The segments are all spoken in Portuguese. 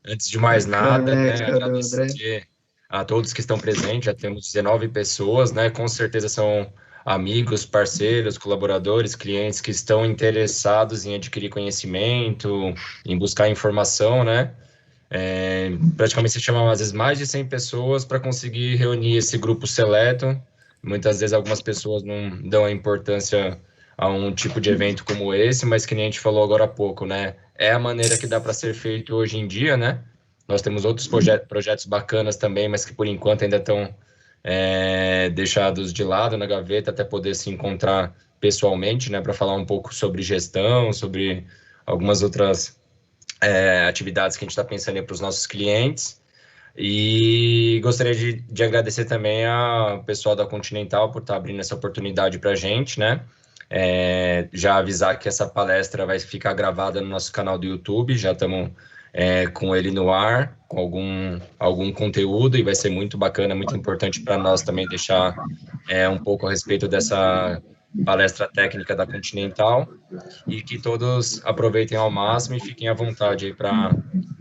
Antes de mais nada, né, Caneca do André. agradecer a todos que estão presentes, já temos 19 pessoas, né, com certeza são amigos, parceiros, colaboradores, clientes que estão interessados em adquirir conhecimento, em buscar informação, né, praticamente se chama às vezes mais de 100 pessoas para conseguir reunir esse grupo seleto. Muitas vezes algumas pessoas não dão a importância a um tipo de evento como esse, mas que nem a gente falou agora há pouco, né? É a maneira que dá para ser feito hoje em dia, né? Nós temos outros projetos bacanas também, mas que por enquanto ainda estão deixados de lado na gaveta até poder se encontrar pessoalmente, né? Para falar um pouco sobre gestão, sobre algumas outras atividades que a gente está pensando para os nossos clientes. E gostaria de agradecer também ao pessoal da Continental por estar abrindo essa oportunidade para a gente, né? Já avisar que essa palestra vai ficar gravada no nosso canal do YouTube, já estamos com ele no ar, com algum conteúdo, e vai ser muito bacana, muito importante para nós também deixar um pouco a respeito dessa palestra técnica da Continental, e que todos aproveitem ao máximo e fiquem à vontade aí para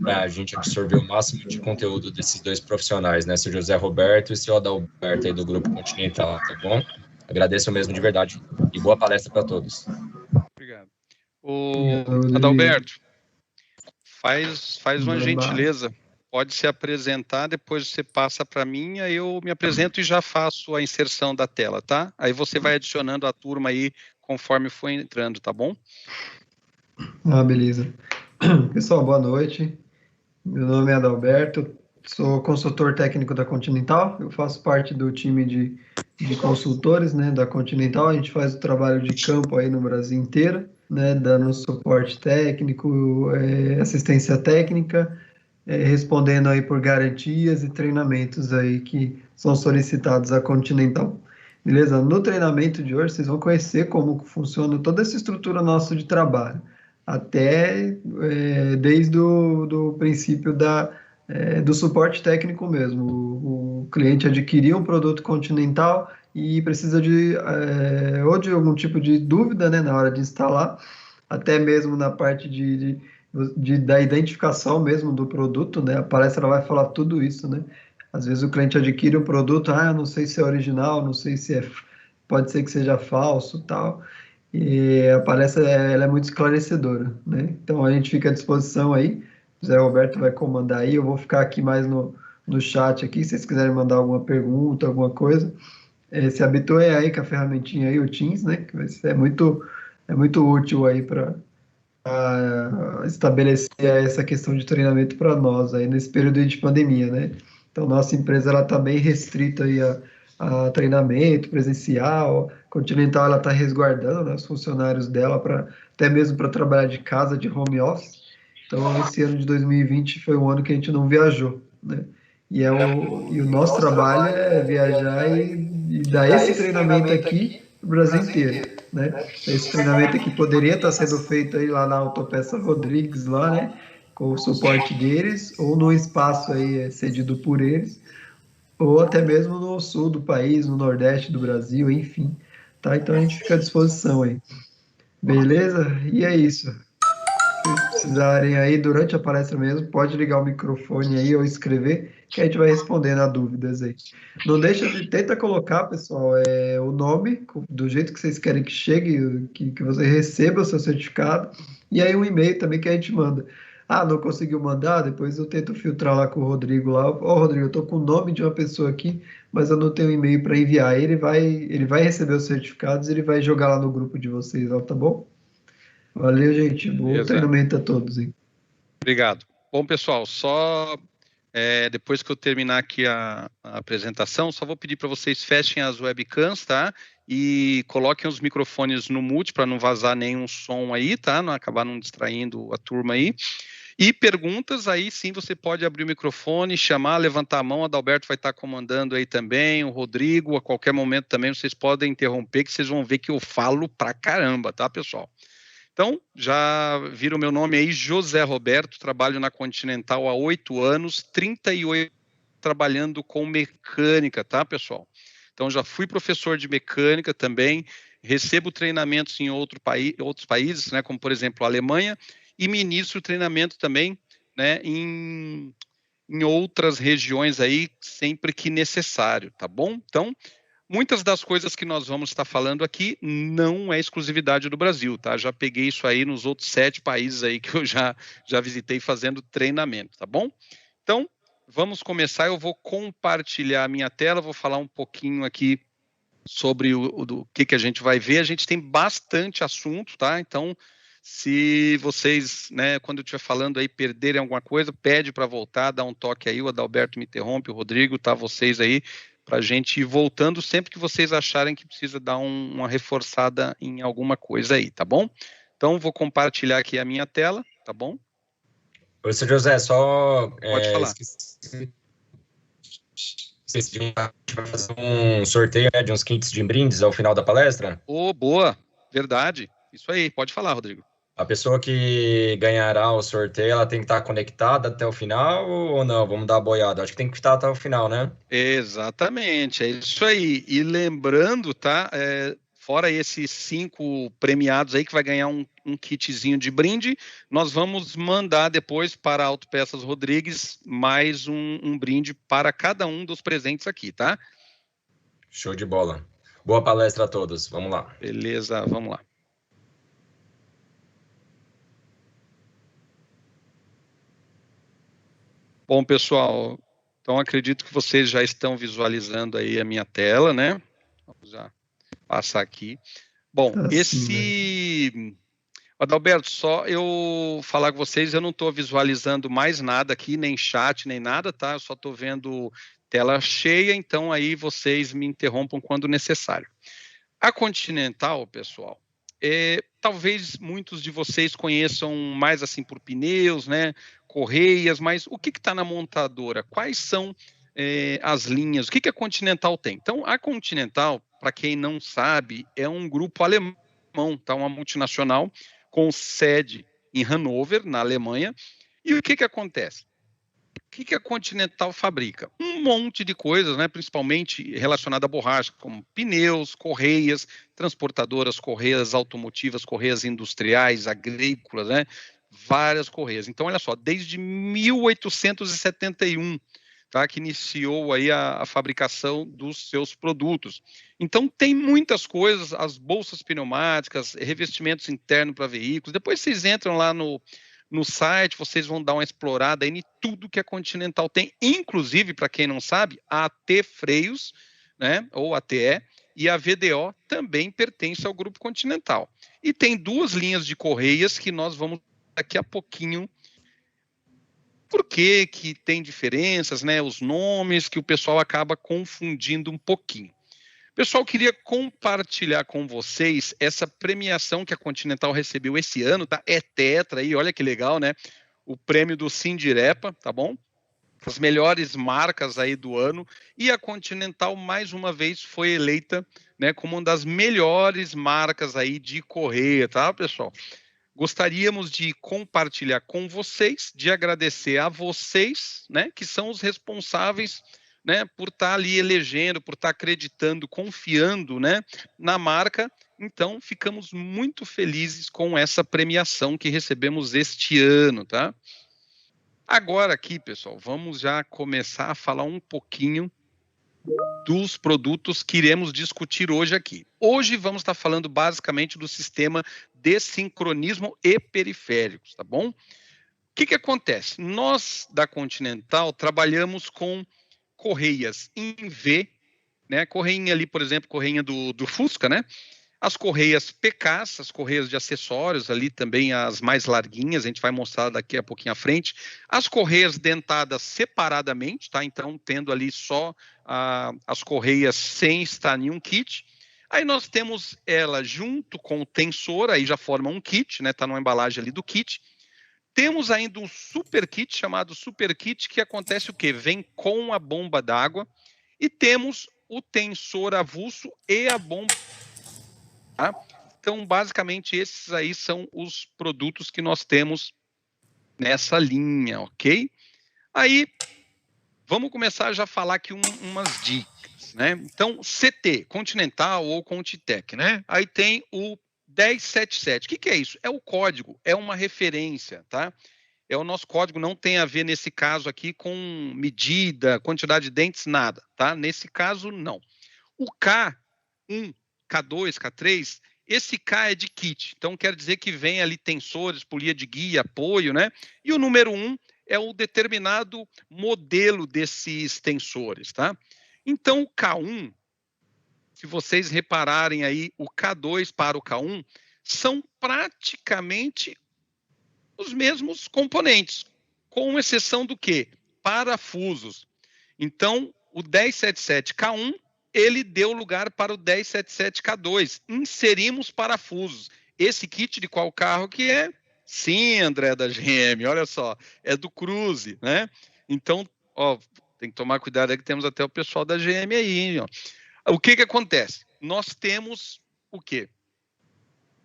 a gente absorver o máximo de conteúdo desses dois profissionais, né? Seu José Roberto e seu Adalberto aí do Grupo Continental, tá bom? Agradeço mesmo de verdade e boa palestra para todos. Obrigado. O Adalberto, faz uma gentileza, pode se apresentar, depois você passa para mim, aí eu me apresento e já faço a inserção da tela, tá? Aí você vai adicionando a turma aí conforme for entrando, tá bom? Beleza. Pessoal, boa noite. Meu nome é Adalberto, sou consultor técnico da Continental, eu faço parte do time de consultores, né, da Continental, a gente faz o trabalho de campo aí no Brasil inteiro, né, dando suporte técnico, assistência técnica, respondendo aí por garantias e treinamentos aí que são solicitados à Continental. Beleza? No treinamento de hoje, vocês vão conhecer como funciona toda essa estrutura nossa de trabalho, até desde o do princípio do suporte técnico mesmo. O cliente adquiriu um produto Continental e precisa ou de algum tipo de dúvida, né, na hora de instalar, até mesmo na parte da identificação mesmo do produto, né? A palestra vai falar tudo isso, né? Às vezes o cliente adquire um produto, eu não sei se é original, não sei se pode ser que seja falso, tal. E a palestra ela é muito esclarecedora, né? Então a gente fica à disposição aí. O Zé Roberto vai comandar aí, eu vou ficar aqui mais no chat aqui, se vocês quiserem mandar alguma pergunta, alguma coisa. Se habituem aí com a ferramentinha aí, o Teams, né? Que vai ser muito útil aí para estabelecer essa questão de treinamento para nós aí nesse período de pandemia, né? Então, nossa empresa ela está bem restrita aí a treinamento presencial. Continental ela está resguardando, né, os funcionários dela para até mesmo para trabalhar de casa, de home office. Então, esse ano de 2020 foi um ano que a gente não viajou, né? E o nosso trabalho é viajar e dar esse treinamento aqui no Brasil inteiro, né? Esse treinamento aqui poderia estar sendo feito aí lá na Autopeça Rodrigues, lá, né? Com o suporte deles, ou no espaço aí cedido por eles, ou até mesmo no sul do país, no nordeste do Brasil, enfim. Tá? Então a gente fica à disposição aí. Beleza? E é isso. Se vocês precisarem aí, durante a palestra mesmo, pode ligar o microfone aí ou escrever, que a gente vai respondendo a dúvidas aí. Não deixa de, tenta colocar, pessoal, o nome, do jeito que vocês querem que chegue, que você receba o seu certificado, e aí um e-mail também que a gente manda. Não conseguiu mandar? Depois eu tento filtrar lá com o Rodrigo lá. Rodrigo, eu tô com o nome de uma pessoa aqui, mas eu não tenho e-mail para enviar. Ele vai receber os certificados e ele vai jogar lá no grupo de vocês, ó, tá bom? Valeu, gente. Bom treinamento a todos, hein? Obrigado. Bom, pessoal, só depois que eu terminar aqui a apresentação, só vou pedir para vocês fechem as webcams, tá? E coloquem os microfones no mute para não vazar nenhum som aí, tá? Não acabar não distraindo a turma aí. E perguntas, aí sim você pode abrir o microfone, chamar, levantar a mão, a Adalberto vai estar comandando aí também, o Rodrigo, a qualquer momento também vocês podem interromper, que vocês vão ver que eu falo pra caramba, tá, pessoal? Então, já viram o meu nome aí, José Roberto, trabalho na Continental há 8 anos, 38 trabalhando com mecânica, tá, pessoal? Então, já fui professor de mecânica também, recebo treinamentos em outros países, né, como, por exemplo, a Alemanha, e ministro treinamento também né, em outras regiões aí, sempre que necessário, tá bom? Então, muitas das coisas que nós vamos estar falando aqui não é exclusividade do Brasil, tá? Já peguei isso aí nos outros 7 países aí que eu já visitei fazendo treinamento, tá bom? Então, vamos começar. Eu vou compartilhar a minha tela, vou falar um pouquinho aqui sobre o que a gente vai ver. A gente tem bastante assunto, tá? Então, se vocês, né, quando eu estiver falando aí, perderem alguma coisa, pede para voltar, dá um toque aí, o Adalberto me interrompe, o Rodrigo, tá? Vocês aí, para a gente ir voltando sempre que vocês acharem que precisa dar uma reforçada em alguma coisa aí, tá bom? Então, vou compartilhar aqui a minha tela, tá bom? Ô, seu José, só Pode falar. A gente vai fazer um sorteio, né, de uns kits de brindes ao final da palestra. Boa, verdade. Isso aí, pode falar, Rodrigo. A pessoa que ganhará o sorteio, ela tem que estar conectada até o final ou não? Vamos dar uma boiada. Acho que tem que estar até o final, né? Exatamente, é isso aí. E lembrando, tá? Fora esses 5 premiados aí que vai ganhar um kitzinho de brinde, nós vamos mandar depois para a Autopeças Rodrigues mais um brinde para cada um dos presentes aqui, tá? Show de bola. Boa palestra a todos. Vamos lá. Beleza, vamos lá. Bom, pessoal, então acredito que vocês já estão visualizando aí a minha tela, né? Vamos já passar aqui. Bom, Adalberto, só eu falar com vocês, eu não estou visualizando mais nada aqui, nem chat, nem nada, tá? Eu só estou vendo tela cheia, então aí vocês me interrompam quando necessário. A Continental, pessoal, talvez muitos de vocês conheçam mais assim por pneus, né? Correias, mas o que está na montadora? Quais são as linhas? O que a Continental tem? Então, a Continental, para quem não sabe, é um grupo alemão, tá? Uma multinacional com sede em Hannover, na Alemanha. E o que acontece? O que a Continental fabrica? Um monte de coisas, né, principalmente relacionada à borracha, como pneus, correias, transportadoras, correias automotivas, correias industriais, agrícolas, né, várias correias. Então, olha só, desde 1871, tá, que iniciou aí a fabricação dos seus produtos. Então, tem muitas coisas, as bolsas pneumáticas, revestimentos internos para veículos. Depois vocês entram lá no site, vocês vão dar uma explorada aí em tudo que a Continental tem, inclusive, para quem não sabe, a AT Freios, né, ou ATE, e a VDO também pertence ao Grupo Continental. E tem 2 linhas de correias que nós vamos daqui a pouquinho. Por que tem diferenças, né, os nomes, que o pessoal acaba confundindo um pouquinho. Pessoal, queria compartilhar com vocês essa premiação que a Continental recebeu esse ano, tá? É tetra aí, olha que legal, né? O prêmio do Sindirepa, tá bom? As melhores marcas aí do ano. E a Continental, mais uma vez, foi eleita, né, como uma das melhores marcas aí de correia, tá, pessoal? Gostaríamos de compartilhar com vocês, de agradecer a vocês, né, que são os responsáveis, né, por estar ali elegendo, por estar acreditando, confiando, né, na marca. Então, ficamos muito felizes com essa premiação que recebemos este ano, tá? Agora aqui, pessoal, vamos já começar a falar um pouquinho dos produtos que iremos discutir hoje aqui. Hoje vamos estar falando basicamente do sistema de sincronismo e periféricos, tá bom? O que acontece? Nós, da Continental, trabalhamos com correias em V, né? Correinha ali, por exemplo, correinha do Fusca, né? As correias PKs, as correias de acessórios, ali também as mais larguinhas, a gente vai mostrar daqui a pouquinho à frente. As correias dentadas separadamente, tá? Então, tendo ali só as correias sem estar em um kit. Aí nós temos ela junto com o tensor, aí já forma um kit, né? Tá numa embalagem ali do kit. Temos ainda um super kit, chamado super kit, que acontece o quê? Vem com a bomba d'água. E temos o tensor avulso e a bomba. Tá? Então, basicamente, esses aí são os produtos que nós temos nessa linha, ok? Aí, vamos começar já a falar aqui umas dicas, né? Então, CT, Continental ou Contitec, né? Aí tem o 1077. O que é isso? É o código, é uma referência, tá? é o nosso código, não tem a ver nesse caso aqui com medida, quantidade de dentes, nada, tá? Nesse caso, não. O K1, K2, K3, esse K é de kit, então quer dizer que vem ali tensores, polia de guia, apoio, né? E o número 1 é o determinado modelo desses tensores, tá? Então, o K1, se vocês repararem aí, o K2 para o K1, são praticamente os mesmos componentes, com exceção do quê? Parafusos. Então, o 1077K1, ele deu lugar para o 1077K2. Inserimos parafusos. Esse kit de qual carro que é? Sim, André, da GM, olha só, é do Cruze, né? Então, ó, tem que tomar cuidado aí que temos até o pessoal da GM aí, hein, ó. O que acontece? Nós temos o quê?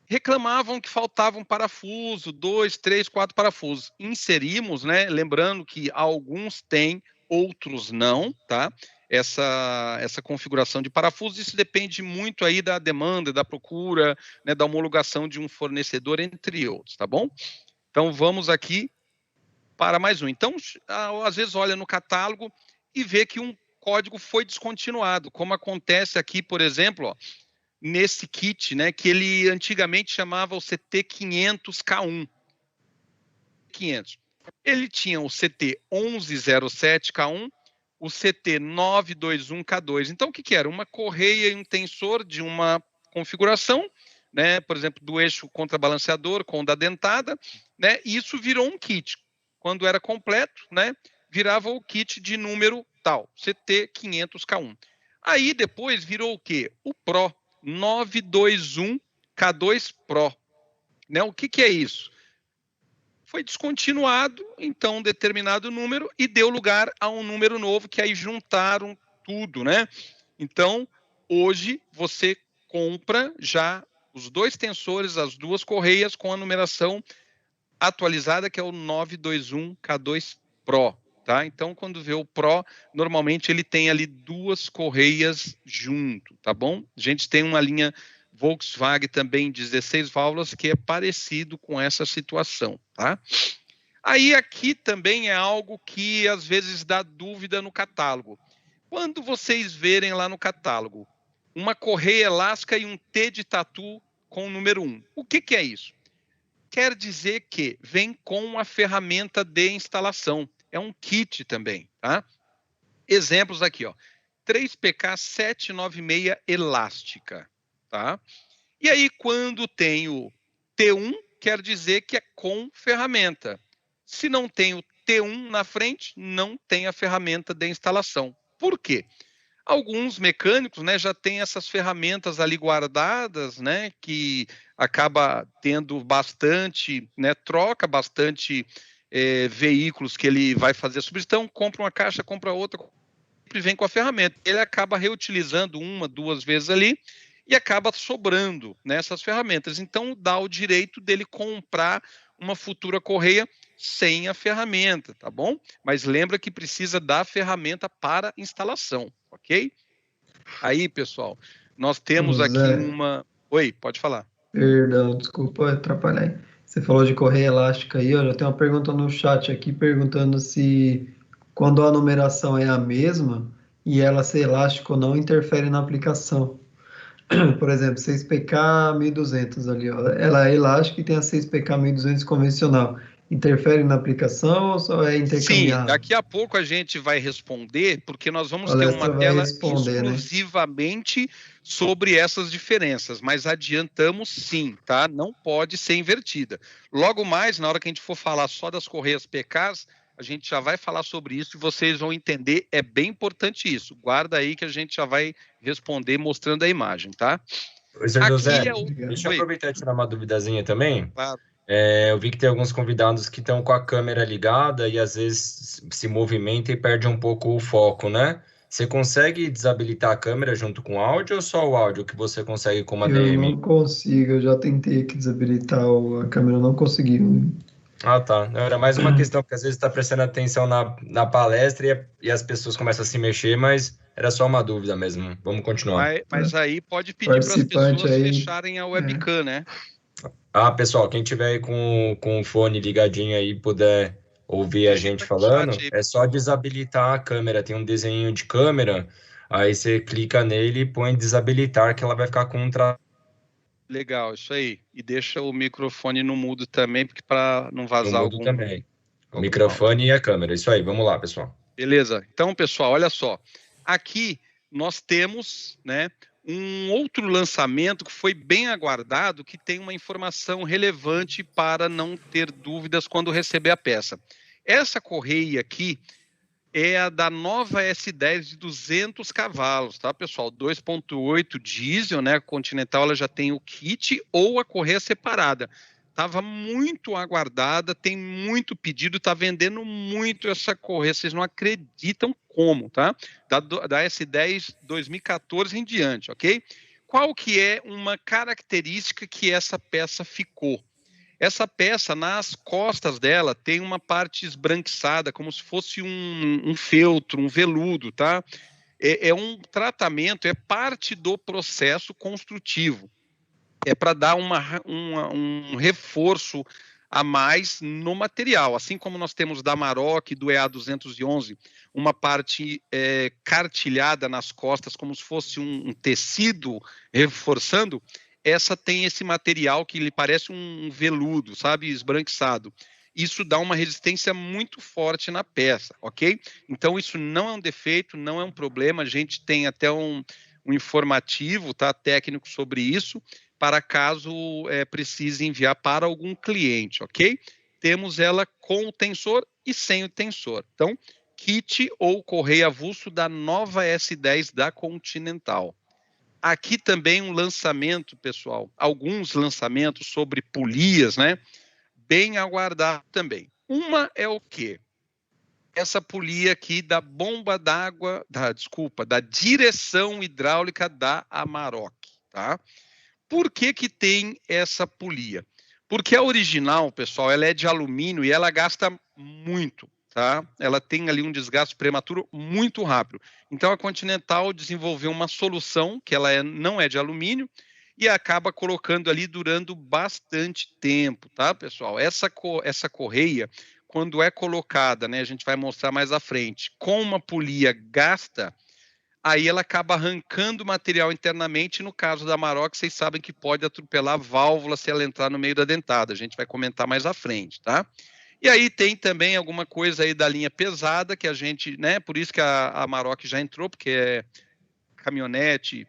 Reclamavam que faltava um parafuso, 2, 3, 4 parafusos. Inserimos, né? Lembrando que alguns têm, outros não, tá? Essa configuração de parafusos, isso depende muito aí da demanda, da procura, né, da homologação de um fornecedor, entre outros, tá bom? Então, vamos aqui para mais um. Então, às vezes olha no catálogo e vê que um código foi descontinuado, como acontece aqui, por exemplo, ó, nesse kit, né, que ele antigamente chamava o CT500K1. 500. Ele tinha o CT1107K1, o CT921K2. Então, o que era? Uma correia e um tensor de uma configuração, né, por exemplo, do eixo contrabalanceador com da dentada, né, e isso virou um kit. Quando era completo, né, virava o kit de número tal, CT500K1. Aí, depois, virou o quê? O Pro. 921K2 Pro. Né? O que é isso? Foi descontinuado, então, um determinado número e deu lugar a um número novo, que aí juntaram tudo, né? Então, hoje, você compra já os dois tensores, as duas correias com a numeração atualizada, que é o 921K2 Pro. Tá? Então, quando vê o Pro, normalmente ele tem ali duas correias junto, tá bom? A gente tem uma linha Volkswagen também, 16 válvulas, que é parecido com essa situação, tá? Aí aqui também é algo que às vezes dá dúvida no catálogo. Quando vocês verem lá no catálogo uma correia elástica e um T de tatu com o número 1, o que é isso? Quer dizer que vem com a ferramenta de instalação. É um kit também, tá? Exemplos aqui, ó. 3PK796 elástica, tá? E aí, quando tem o T1, quer dizer que é com ferramenta. Se não tem o T1 na frente, não tem a ferramenta de instalação. Por quê? Alguns mecânicos, né, já têm essas ferramentas ali guardadas, né, que acaba tendo bastante, né, troca bastante veículos que ele vai fazer a substituição, compra uma caixa, compra outra, e vem com a ferramenta. Ele acaba reutilizando uma, duas vezes ali e acaba sobrando nessas ferramentas. Então, dá o direito dele comprar uma futura correia sem a ferramenta, tá bom? Mas lembra que precisa da ferramenta para instalação, ok? Aí, pessoal, nós temos aqui uma... Oi, pode falar. Perdão, desculpa atrapalhar aí. Você falou de correia elástica aí, ó, já tem uma pergunta no chat aqui perguntando se quando a numeração é a mesma e ela ser elástica ou não interfere na aplicação. Por exemplo, 6PK 1200 ali, ó, ela é elástica e tem a 6PK 1200 convencional. Interfere na aplicação ou só é intercambiável? Sim, daqui a pouco a gente vai responder, porque nós vamos ter uma tela exclusivamente, né, sobre essas diferenças, mas adiantamos sim, tá? Não pode ser invertida. Logo mais, na hora que a gente for falar só das correias PKs, a gente já vai falar sobre isso e vocês vão entender, é bem importante isso. Guarda aí que a gente já vai responder mostrando a imagem, tá? Oi, Sr. José, deixa eu aproveitar e tirar uma duvidazinha também. Claro. Eu vi que tem alguns convidados que estão com a câmera ligada e às vezes se movimenta e perde um pouco o foco, né? Você consegue desabilitar a câmera junto com o áudio ou só o áudio que você consegue com uma DM? Eu não consigo, eu já tentei aqui desabilitar a câmera, não consegui. Ah, tá. Era mais uma questão, porque às vezes está prestando atenção na palestra e as pessoas começam a se mexer, mas era só uma dúvida mesmo. Vamos continuar. Mas aí pode pedir para as pessoas fecharem a webcam, né? Pessoal, quem tiver aí com o fone ligadinho aí, puder ouvir a gente Digita no chat falando, aí, é só pessoal. desabilitar a câmera. Tem um desenho de câmera, aí você clica nele e põe desabilitar, que ela vai ficar com um Legal, isso aí. E deixa o microfone no mudo também, porque para não no vazar mudo também. O algum áudio. microfone e a câmera. Isso aí, vamos lá, pessoal. Beleza? Então, pessoal, olha só. Aqui nós temos, né, um outro lançamento que foi bem aguardado, que tem uma informação relevante para não ter dúvidas quando receber a peça. Essa correia aqui é a da nova S10 de 200 cavalos, tá, pessoal? 2.8 diesel, né? Continental ela já tem o kit ou a correia separada. Estava muito aguardada, tem muito pedido, está vendendo muito essa correia, vocês não acreditam como, tá? Da S10 2014 em diante, ok? Qual que é uma característica que essa peça ficou? Essa peça, nas costas dela, tem uma parte esbranquiçada, como se fosse um feltro, um veludo, tá? É um tratamento, é parte do processo construtivo. É para dar um reforço a mais no material. Assim como nós temos da Amarok, do EA211, uma parte cartilhada nas costas, como se fosse um tecido reforçando, essa tem esse material que lhe parece um veludo, sabe, esbranquiçado. Isso dá uma resistência muito forte na peça, ok? Então, isso não é um defeito, não é um problema. A gente tem até um informativo, tá, técnico sobre isso, para caso precise enviar para algum cliente, ok? Temos ela com o tensor e sem o tensor. Então, kit ou correia avulso da nova S10 da Continental. Aqui também um lançamento, pessoal, alguns lançamentos sobre polias, né? Bem aguardado também. Uma é o quê? Essa polia aqui da bomba d'água, da direção hidráulica da Amarok, tá? Por que que tem essa polia? Porque a original, pessoal, ela é de alumínio e ela gasta muito, tá? Ela tem ali um desgaste prematuro muito rápido. Então a Continental desenvolveu uma solução que ela não é de alumínio e acaba colocando ali durando bastante tempo, tá, pessoal? Essa correia, quando é colocada, né, a gente vai mostrar mais à frente, com uma polia gasta, aí ela acaba arrancando material internamente. No caso da Amarok, vocês sabem que pode atropelar a válvula se ela entrar no meio da dentada. A gente vai comentar mais à frente, tá? E aí tem também alguma coisa aí da linha pesada, que a gente, né, por isso que a Amarok já entrou, porque é caminhonete,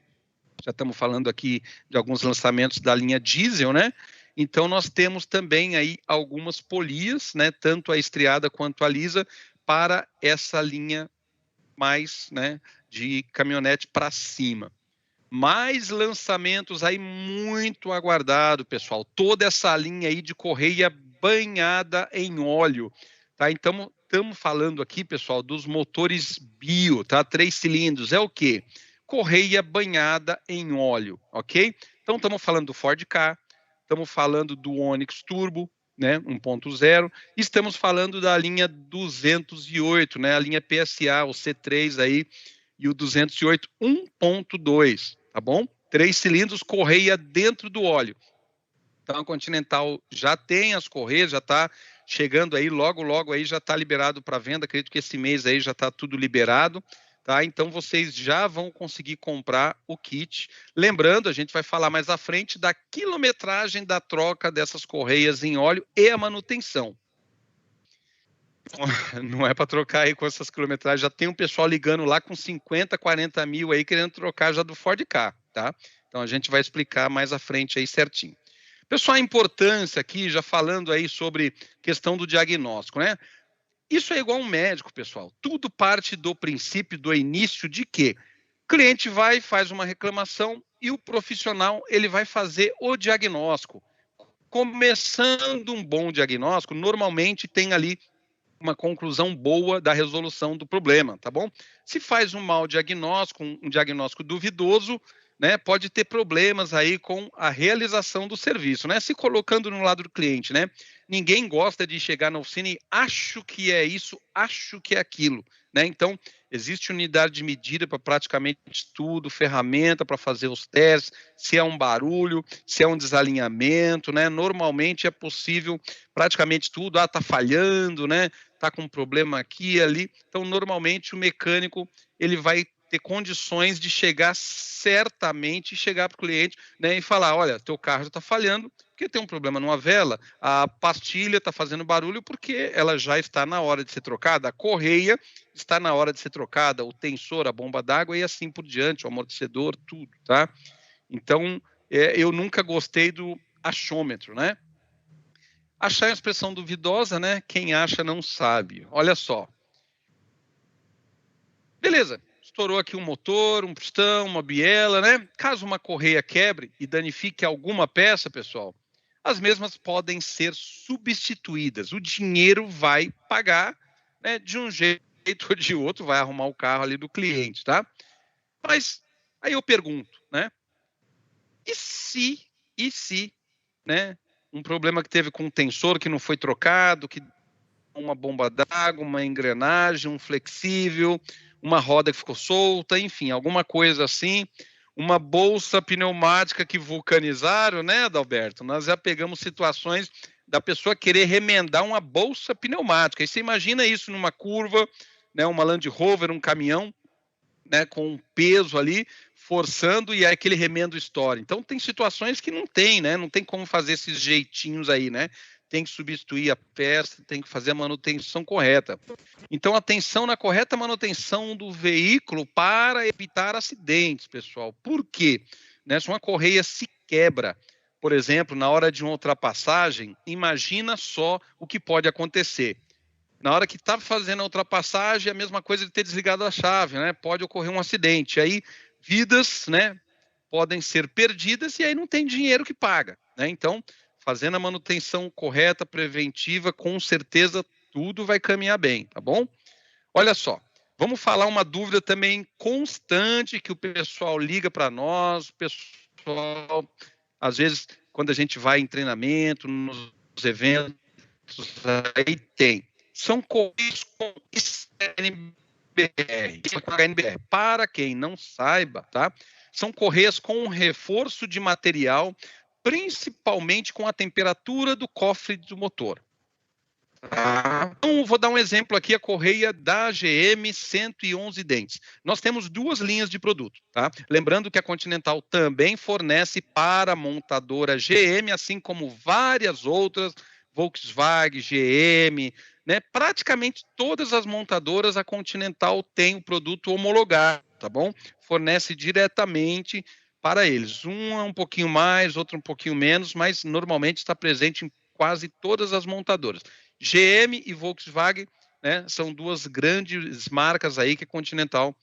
já estamos falando aqui de alguns lançamentos da linha diesel, né? Então nós temos também aí algumas polias, né, tanto a estriada quanto a lisa, para essa linha mais, né, de caminhonete para cima. Mais lançamentos aí muito aguardado, pessoal. Toda essa linha aí de correia banhada em óleo, tá? Então, estamos falando aqui, pessoal, dos motores bio, tá? 3 cilindros. É o quê? Correia banhada em óleo, ok? Então, estamos falando do Ford Ka, estamos falando do Onix Turbo, né, 1.0, estamos falando da linha 208, né, a linha PSA, o C3 aí, e o 208 1.2, tá bom? 3 cilindros, correia dentro do óleo. Então a Continental já tem as correias, já está chegando aí, logo aí já está liberado para venda, acredito que esse mês aí já está tudo liberado, tá? Então vocês já vão conseguir comprar o kit. Lembrando, a gente vai falar mais à frente da quilometragem da troca dessas correias em óleo e a manutenção. Não é para trocar aí com essas quilometragens, já tem um pessoal ligando lá com 50, 40 mil aí querendo trocar já do Ford Ka, tá? Então a gente vai explicar mais à frente aí certinho. Pessoal, a importância aqui, já falando aí sobre questão do diagnóstico, né? Isso é igual um médico, pessoal. Tudo parte do princípio, do início de que o cliente vai, faz uma reclamação e o profissional, ele vai fazer o diagnóstico. Começando um bom diagnóstico, normalmente tem ali uma conclusão boa da resolução do problema, tá bom? Se faz um mau diagnóstico, um diagnóstico duvidoso, né, pode ter problemas aí com a realização do serviço, né? Se colocando no lado do cliente, né? Ninguém gosta de chegar na oficina e acho que é isso, acho que é aquilo. né? Então, existe unidade de medida para praticamente tudo, ferramenta para fazer os testes, se é um barulho, se é um desalinhamento, né? Normalmente é possível praticamente tudo, tá falhando, né? Tá com um problema aqui e ali. Então, normalmente o mecânico, ele vai ter condições de chegar certamente, chegar para o cliente, né, e falar, olha, teu carro está falhando, porque tem um problema numa vela, a pastilha está fazendo barulho porque ela já está na hora de ser trocada, a correia está na hora de ser trocada, o tensor, a bomba d'água e assim por diante, o amortecedor, tudo, tá? Então, eu nunca gostei do achômetro, né? Achar a expressão duvidosa, né? Quem acha não sabe. Olha só. Beleza, estourou aqui um motor, um pistão, uma biela, né? Caso uma correia quebre e danifique alguma peça, pessoal, as mesmas podem ser substituídas. O dinheiro vai pagar, né, de um jeito ou de outro, vai arrumar o carro ali do cliente, tá? Mas aí eu pergunto, né? E se, né? Um problema que teve com um tensor que não foi trocado, que uma bomba d'água, uma engrenagem, um flexível, uma roda que ficou solta, enfim, alguma coisa assim, uma bolsa pneumática que vulcanizaram, né, Adalberto? Nós já pegamos situações da pessoa querer remendar uma bolsa pneumática. E você imagina isso numa curva, né, uma Land Rover, um caminhão, né, com um peso ali, forçando e aí aquele remendo estoura. Então tem situações que não tem, né? Não tem como fazer esses jeitinhos aí, né? Tem que substituir a peça, tem que fazer a manutenção correta. Então, atenção na correta manutenção do veículo para evitar acidentes, pessoal. Por quê? Né, se uma correia se quebra, por exemplo, na hora de uma ultrapassagem, imagina só o que pode acontecer. Na hora que está fazendo a ultrapassagem, é a mesma coisa de ter desligado a chave, né? Pode ocorrer um acidente. Aí, vidas, né, podem ser perdidas e aí não tem dinheiro que paga, né? Então, fazendo a manutenção correta, preventiva, com certeza tudo vai caminhar bem, tá bom? Olha só, vamos falar uma dúvida também constante que o pessoal liga para nós, o pessoal, às vezes, quando a gente vai em treinamento, nos eventos, aí tem. São correias com HNBR. Para quem não saiba, tá? São correias com reforço de material, principalmente com a temperatura do cofre do motor. Então, vou dar um exemplo aqui, a correia da GM 111 dentes. Nós temos duas linhas de produto, tá? Lembrando que a Continental também fornece para a montadora GM, assim como várias outras, Volkswagen, GM, né? Praticamente todas as montadoras, a Continental tem o produto homologado, tá bom? Fornece diretamente para eles. Um é um pouquinho mais, outro um pouquinho menos, mas normalmente está presente em quase todas as montadoras. GM e Volkswagen, né, são duas grandes marcas aí que a Continental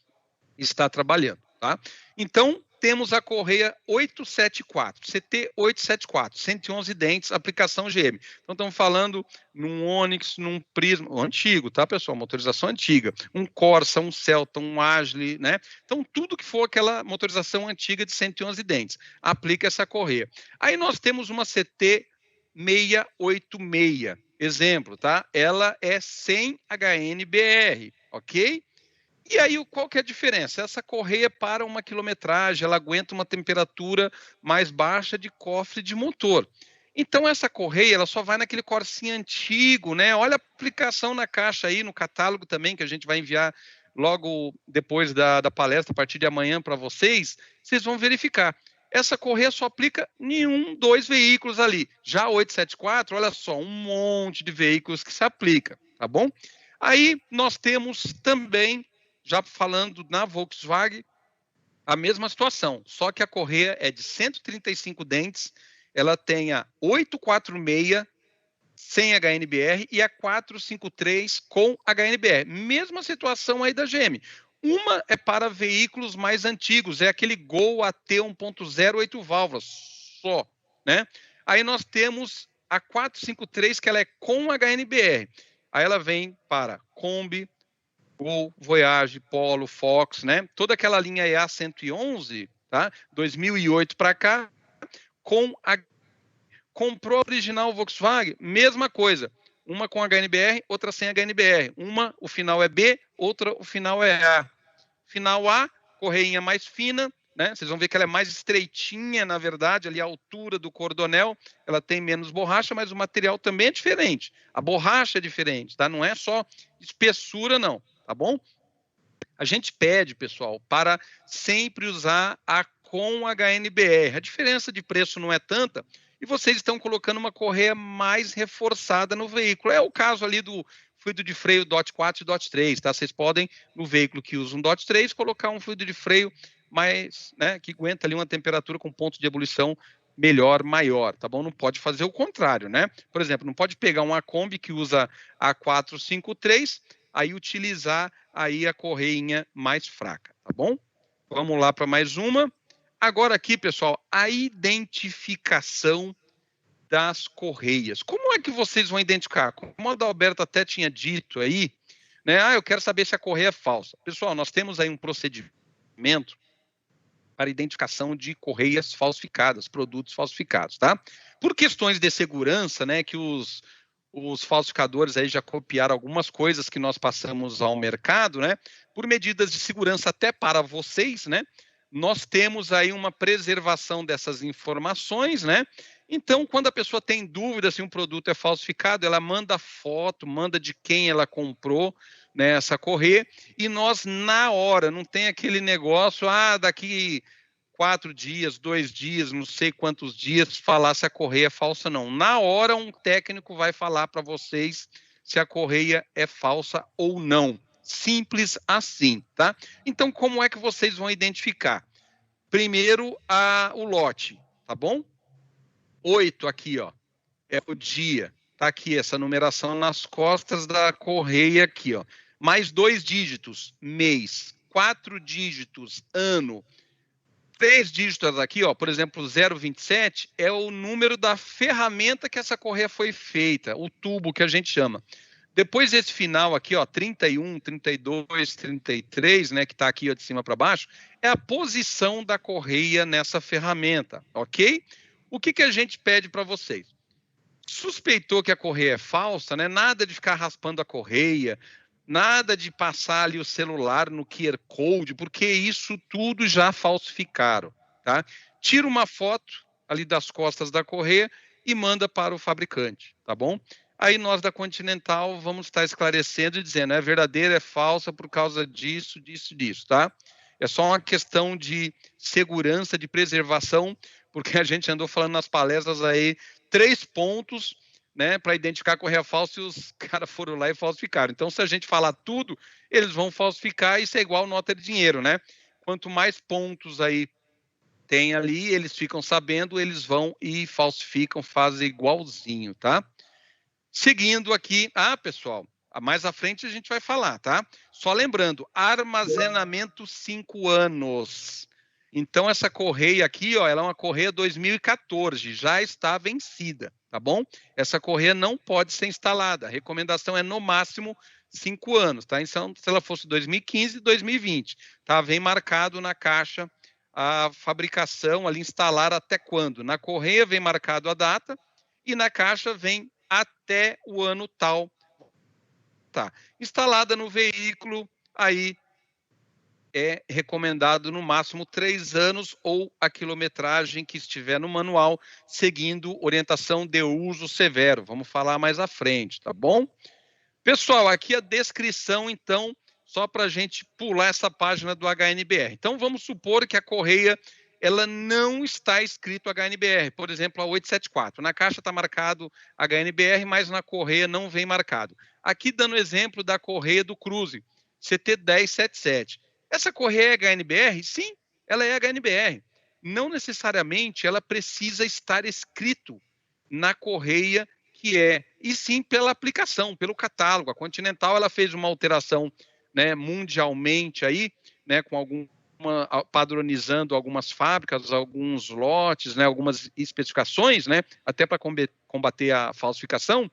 está trabalhando, tá? Então, temos a correia 874, CT 874, 111 dentes, aplicação GM. Então, estamos falando num Onix, num Prisma, antigo, tá, pessoal? Motorização antiga. Um Corsa, um Celta, um Agile, né? Então, tudo que for aquela motorização antiga de 111 dentes, aplica essa correia. Aí nós temos uma CT 686, exemplo, tá? Ela é sem HNBR, ok? E aí, qual que é a diferença? Essa correia para uma quilometragem, ela aguenta uma temperatura mais baixa de cofre de motor. Então, essa correia, ela só vai naquele Corsinha antigo, né? Olha a aplicação na caixa aí, no catálogo também, que a gente vai enviar logo depois da palestra, a partir de amanhã para vocês, vocês vão verificar. Essa correia só aplica em dois veículos ali. Já a 874, olha só, um monte de veículos que se aplica, tá bom? Aí nós temos também, já falando na Volkswagen, a mesma situação, só que a correia é de 135 dentes, ela tem a 846 sem HNBR e a 453 com HNBR. Mesma situação aí da GM. Uma é para veículos mais antigos, é aquele Gol AT 1.0 8 válvulas só, né? Aí nós temos a 453, que ela é com HNBR. Aí ela vem para Kombi, Gol, Voyage, Polo, Fox, né? Toda aquela linha EA 111, tá? 2008 para cá, com a comprou a original Volkswagen, mesma coisa. Uma com HNBR, outra sem HNBR. Uma, o final é B, outra, o final é A. Final A, correinha mais fina, né? Vocês vão ver que ela é mais estreitinha, na verdade, ali a altura do cordonel, ela tem menos borracha, mas o material também é diferente. A borracha é diferente, tá? Não é só espessura, não, tá bom? A gente pede, pessoal, para sempre usar a com HNBR. A diferença de preço não é tanta, e vocês estão colocando uma correia mais reforçada no veículo. É o caso ali do fluido de freio DOT 4 e DOT 3, tá? Vocês podem, no veículo que usa um DOT 3, colocar um fluido de freio mais, né, que aguenta ali uma temperatura com ponto de ebulição melhor, maior, tá bom? Não pode fazer o contrário, né? Por exemplo, não pode pegar uma Kombi que usa A453, aí utilizar aí a correinha mais fraca, tá bom? Vamos lá para mais uma. Agora aqui, pessoal, a identificação das correias. Como é que vocês vão identificar? Como a Adalberto até tinha dito aí, né? Eu quero saber se a correia é falsa. Pessoal, nós temos aí um procedimento para identificação de correias falsificadas, produtos falsificados, tá? Por questões de segurança, né, que os falsificadores aí já copiaram algumas coisas que nós passamos ao mercado, né? Por medidas de segurança até para vocês, né? Nós temos aí uma preservação dessas informações, né? Então, quando a pessoa tem dúvida se um produto é falsificado, ela manda foto, manda de quem ela comprou, né, essa correia, e nós, na hora, não tem aquele negócio, daqui 4 dias, 2 dias, não sei quantos dias, falar se a correia é falsa, não. Na hora, um técnico vai falar para vocês se a correia é falsa ou não. Simples assim, tá? Então, como é que vocês vão identificar? Primeiro, o lote, tá bom? 8 aqui, ó, é o dia. Tá aqui essa numeração nas costas da correia aqui, ó. Mais 2 dígitos, mês. 4 dígitos, ano. 3 dígitos aqui, ó, por exemplo, 027 é o número da ferramenta que essa correia foi feita, o tubo que a gente chama. Depois desse final aqui, ó, 31, 32, 33, né, que está aqui ó, de cima para baixo, é a posição da correia nessa ferramenta, ok? O que a gente pede para vocês? Suspeitou que a correia é falsa, né? Nada de ficar raspando a correia, nada de passar ali o celular no QR Code, porque isso tudo já falsificaram, tá? Tira uma foto ali das costas da correia e manda para o fabricante, tá bom? Aí nós da Continental vamos estar esclarecendo e dizendo, é verdadeira, é falsa por causa disso, disso, tá? É só uma questão de segurança, de preservação, porque a gente andou falando nas palestras aí 3 pontos, né, para identificar a correia falsa e os caras foram lá e falsificaram. Então, se a gente falar tudo, eles vão falsificar e isso é igual nota de dinheiro, né? Quanto mais pontos aí tem ali, eles ficam sabendo, eles vão e falsificam, fazem igualzinho, tá? Seguindo aqui, pessoal, mais à frente a gente vai falar, tá? Só lembrando, armazenamento 5 anos. Então, essa correia aqui, ó, ela é uma correia 2014, já está vencida, tá bom? Essa correia não pode ser instalada. A recomendação é, no máximo, 5 anos, tá? Então, se ela fosse 2015, 2020, tá? Vem marcado na caixa a fabricação, ali, instalar até quando? Na correia vem marcado a data e na caixa vem até o ano tal. Tá. Instalada no veículo, aí é recomendado no máximo 3 anos ou a quilometragem que estiver no manual, seguindo orientação de uso severo. Vamos falar mais à frente, tá bom? Pessoal, aqui a descrição, então, só para a gente pular essa página do HNBR. Então, vamos supor que a correia ela não está escrito HNBR, por exemplo, a 874. Na caixa está marcado HNBR, mas na correia não vem marcado. Aqui dando exemplo da correia do Cruze, CT1077. Essa correia é HNBR? Sim, ela é HNBR. Não necessariamente ela precisa estar escrito na correia que é, e sim pela aplicação, pelo catálogo. A Continental ela fez uma alteração, né, mundialmente aí, né, com padronizando algumas fábricas, alguns lotes, né, algumas especificações, né, até para combater a falsificação,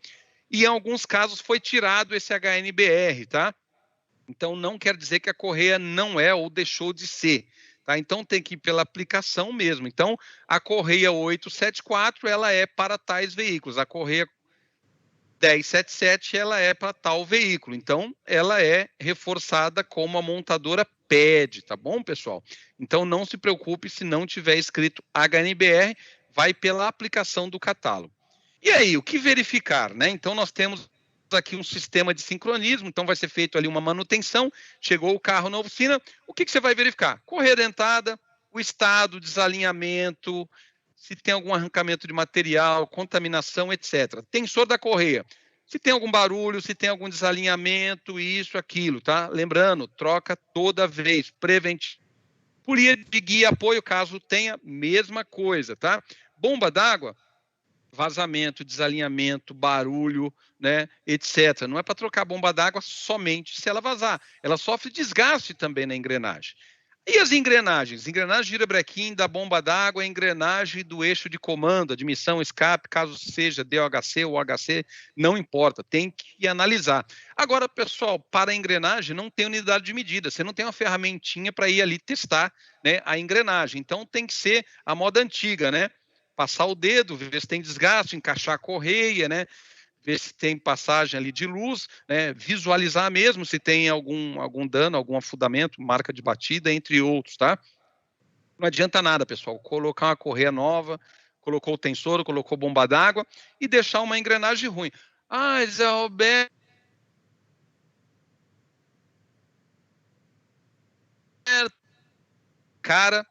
e em alguns casos foi tirado esse HNBR, tá? Então, não quer dizer que a correia não é ou deixou de ser, tá? Então, tem que ir pela aplicação mesmo. Então, a correia 874, ela é para tais veículos. A correia 1077 ela é para tal veículo, então ela é reforçada como a montadora pede, tá bom, pessoal? Então não se preocupe se não tiver escrito HNBR, vai pela aplicação do catálogo. E aí, o que verificar, né? Então nós temos aqui um sistema de sincronismo, então vai ser feito ali uma manutenção, chegou o carro na oficina, o que você vai verificar? Correia dentada, o estado, desalinhamento, se tem algum arrancamento de material, contaminação, etc. Tensor da correia, se tem algum barulho, se tem algum desalinhamento, isso, aquilo, tá? Lembrando, troca toda vez, preventivo. Polia de guia, apoio, caso tenha, mesma coisa, tá? Bomba d'água, vazamento, desalinhamento, barulho, né, etc. Não é para trocar a bomba d'água somente se ela vazar. Ela sofre desgaste também na engrenagem. E as engrenagens? Engrenagem girabrequim da bomba d'água, engrenagem do eixo de comando, admissão, escape, caso seja DOHC ou OHC, não importa, tem que analisar. Agora, pessoal, para a engrenagem não tem unidade de medida, você não tem uma ferramentinha para ir ali testar, né, a engrenagem. Então tem que ser a moda antiga, né? Passar o dedo, ver se tem desgaste, encaixar a correia, né? Ver se tem passagem ali de luz, né? Visualizar mesmo se tem algum dano, algum afundamento, marca de batida, entre outros, tá? Não adianta nada, pessoal, colocar uma correia nova, colocou o tensor, colocou bomba d'água e deixar uma engrenagem ruim. Ah, Zé Roberto, cara,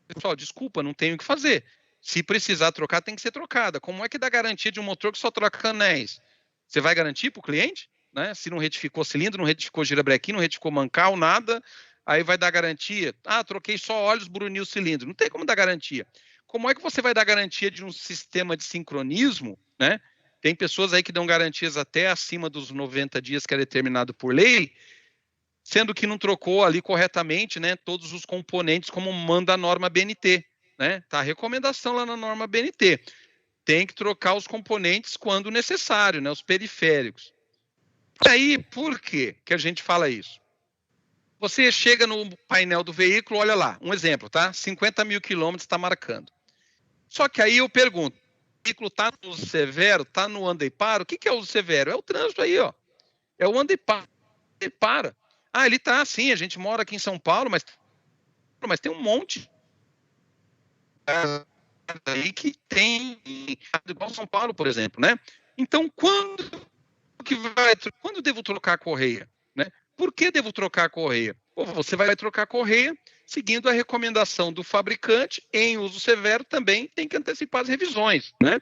pessoal, desculpa, não tenho o que fazer. Se precisar trocar, tem que ser trocada. Como é que dá garantia de um motor que só troca anéis? Você vai garantir para o cliente? Né? Se não retificou cilindro, não retificou girabrequim, não retificou mancal, nada, aí vai dar garantia. Ah, troquei só óleos, bruni o cilindro. Não tem como dar garantia. Como é que você vai dar garantia de um sistema de sincronismo, né? Tem pessoas aí que dão garantias até acima dos 90 dias que é determinado por lei, sendo que não trocou ali corretamente, né, todos os componentes como manda a norma BNT. Né? Tá a recomendação lá na norma BNT. Tem que trocar os componentes quando necessário, né? Os periféricos. E aí, por que a gente fala isso? Você chega no painel do veículo, olha lá, um exemplo, tá? 50 mil quilômetros está marcando. Só que aí eu pergunto, o veículo está no uso severo, está no anda e para? O que é o uso severo? É o trânsito aí, ó. É o anda e para. Ah, ele está assim, a gente mora aqui em São Paulo, mas tem um monte aí que tem, igual São Paulo, por exemplo, né? Então, quando devo trocar a correia? Né? Por que devo trocar a correia? Você vai trocar a correia seguindo a recomendação do fabricante em uso severo, também tem que antecipar as revisões, né?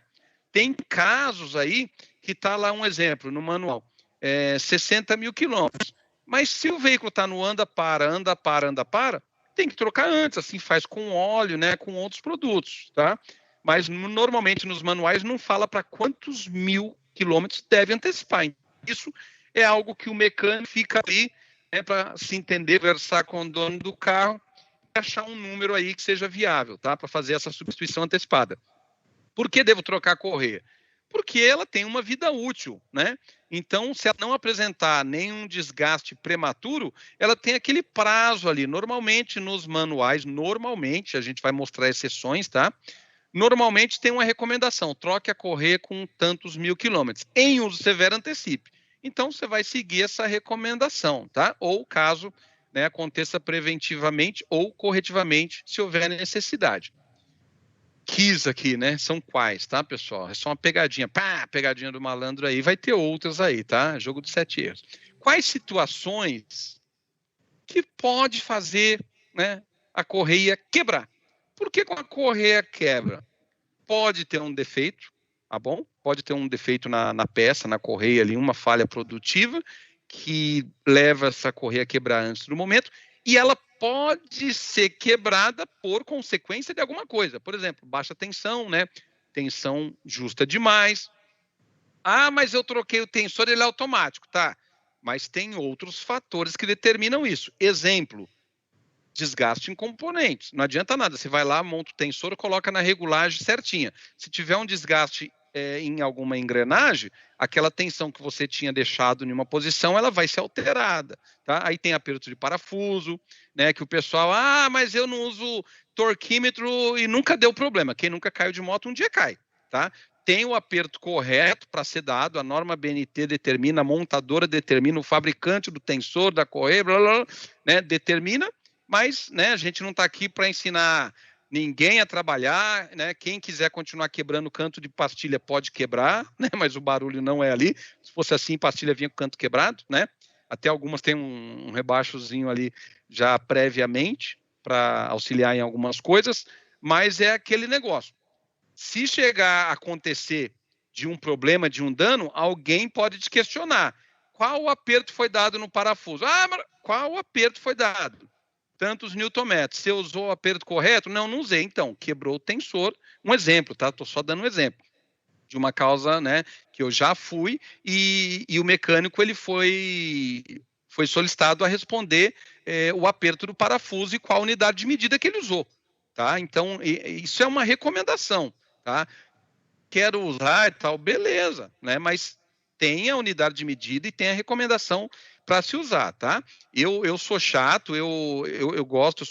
Tem casos aí que está lá um exemplo no manual, 60 mil quilômetros. Mas se o veículo está no anda para, tem que trocar antes, assim faz com óleo, né, com outros produtos, tá? Mas normalmente nos manuais não fala para quantos mil quilômetros deve antecipar. Isso é algo que o mecânico fica ali, né, para se entender, conversar com o dono do carro e achar um número aí que seja viável, tá? Para fazer essa substituição antecipada. Por que devo trocar a correia? Porque ela tem uma vida útil, né? Então, se ela não apresentar nenhum desgaste prematuro, ela tem aquele prazo ali. Normalmente, nos manuais, a gente vai mostrar exceções, tá? Normalmente tem uma recomendação, troque a correia com tantos mil quilômetros. Em uso severo, antecipe. Então, você vai seguir essa recomendação, tá? Ou caso, né, aconteça preventivamente ou corretivamente, se houver necessidade. Quis aqui, né? São quais, tá, pessoal? É só uma pegadinha. Pá, pegadinha do malandro aí. Vai ter outras aí, tá? Jogo de 7 erros. Quais situações que pode fazer, né, a correia quebrar? Por que a correia quebra? Pode ter um defeito, tá bom? Pode ter um defeito na peça, na correia ali, uma falha produtiva que leva essa correia a quebrar antes do momento. E ela pode ser quebrada por consequência de alguma coisa. Por exemplo, baixa tensão, né? Tensão justa demais. Ah, mas eu troquei o tensor, ele é automático, tá? Mas tem outros fatores que determinam isso. Exemplo, desgaste em componentes. Não adianta nada, você vai lá, monta o tensor, coloca na regulagem certinha. Se tiver um desgaste em alguma engrenagem, aquela tensão que você tinha deixado em uma posição, ela vai ser alterada, tá? Aí tem aperto de parafuso, né, que o pessoal, mas eu não uso torquímetro e nunca deu problema. Quem nunca caiu de moto, um dia cai, tá? tem o aperto correto para ser dado, a norma BNT determina, a montadora determina, o fabricante do tensor, da correia, blá, blá, blá, né, determina, mas, né, a gente não está aqui para ensinar ninguém a trabalhar, né? Quem quiser continuar quebrando canto de pastilha pode quebrar, né? Mas o barulho não é ali. Se fosse assim, pastilha vinha com canto quebrado, né? Até algumas têm um rebaixozinho ali já previamente para auxiliar em algumas coisas, mas é aquele negócio. Se chegar a acontecer de um problema, de um dano, alguém pode te questionar. Qual aperto foi dado no parafuso? Ah, mas qual aperto foi dado? Tantos newton-metros. Você usou o aperto correto? Não, não usei. Então, quebrou o tensor. Um exemplo, tá? Estou só dando um exemplo de uma causa, né, que eu já fui e o mecânico ele foi solicitado a responder o aperto do parafuso e qual unidade de medida que ele usou, tá? Então, isso é uma recomendação, tá? Quero usar e tal, beleza, né? Mas tem a unidade de medida e tem a recomendação para se usar, tá? Eu sou chato, eu gosto,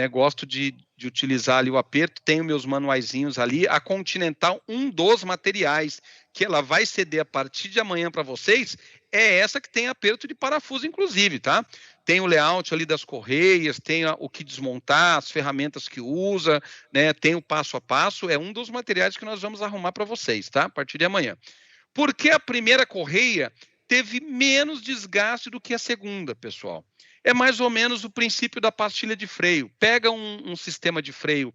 gosto de utilizar ali o aperto, tenho meus manuaizinhos ali, a Continental, um dos materiais que ela vai ceder a partir de amanhã para vocês, é essa que tem aperto de parafuso, inclusive, tá? Tem o layout ali das correias, tem o que desmontar, as ferramentas que usa, né? Tem o passo a passo, é um dos materiais que nós vamos arrumar para vocês, tá? A partir de amanhã. Porque a primeira correia teve menos desgaste do que a segunda, pessoal. É mais ou menos o princípio da pastilha de freio. Pega um sistema de freio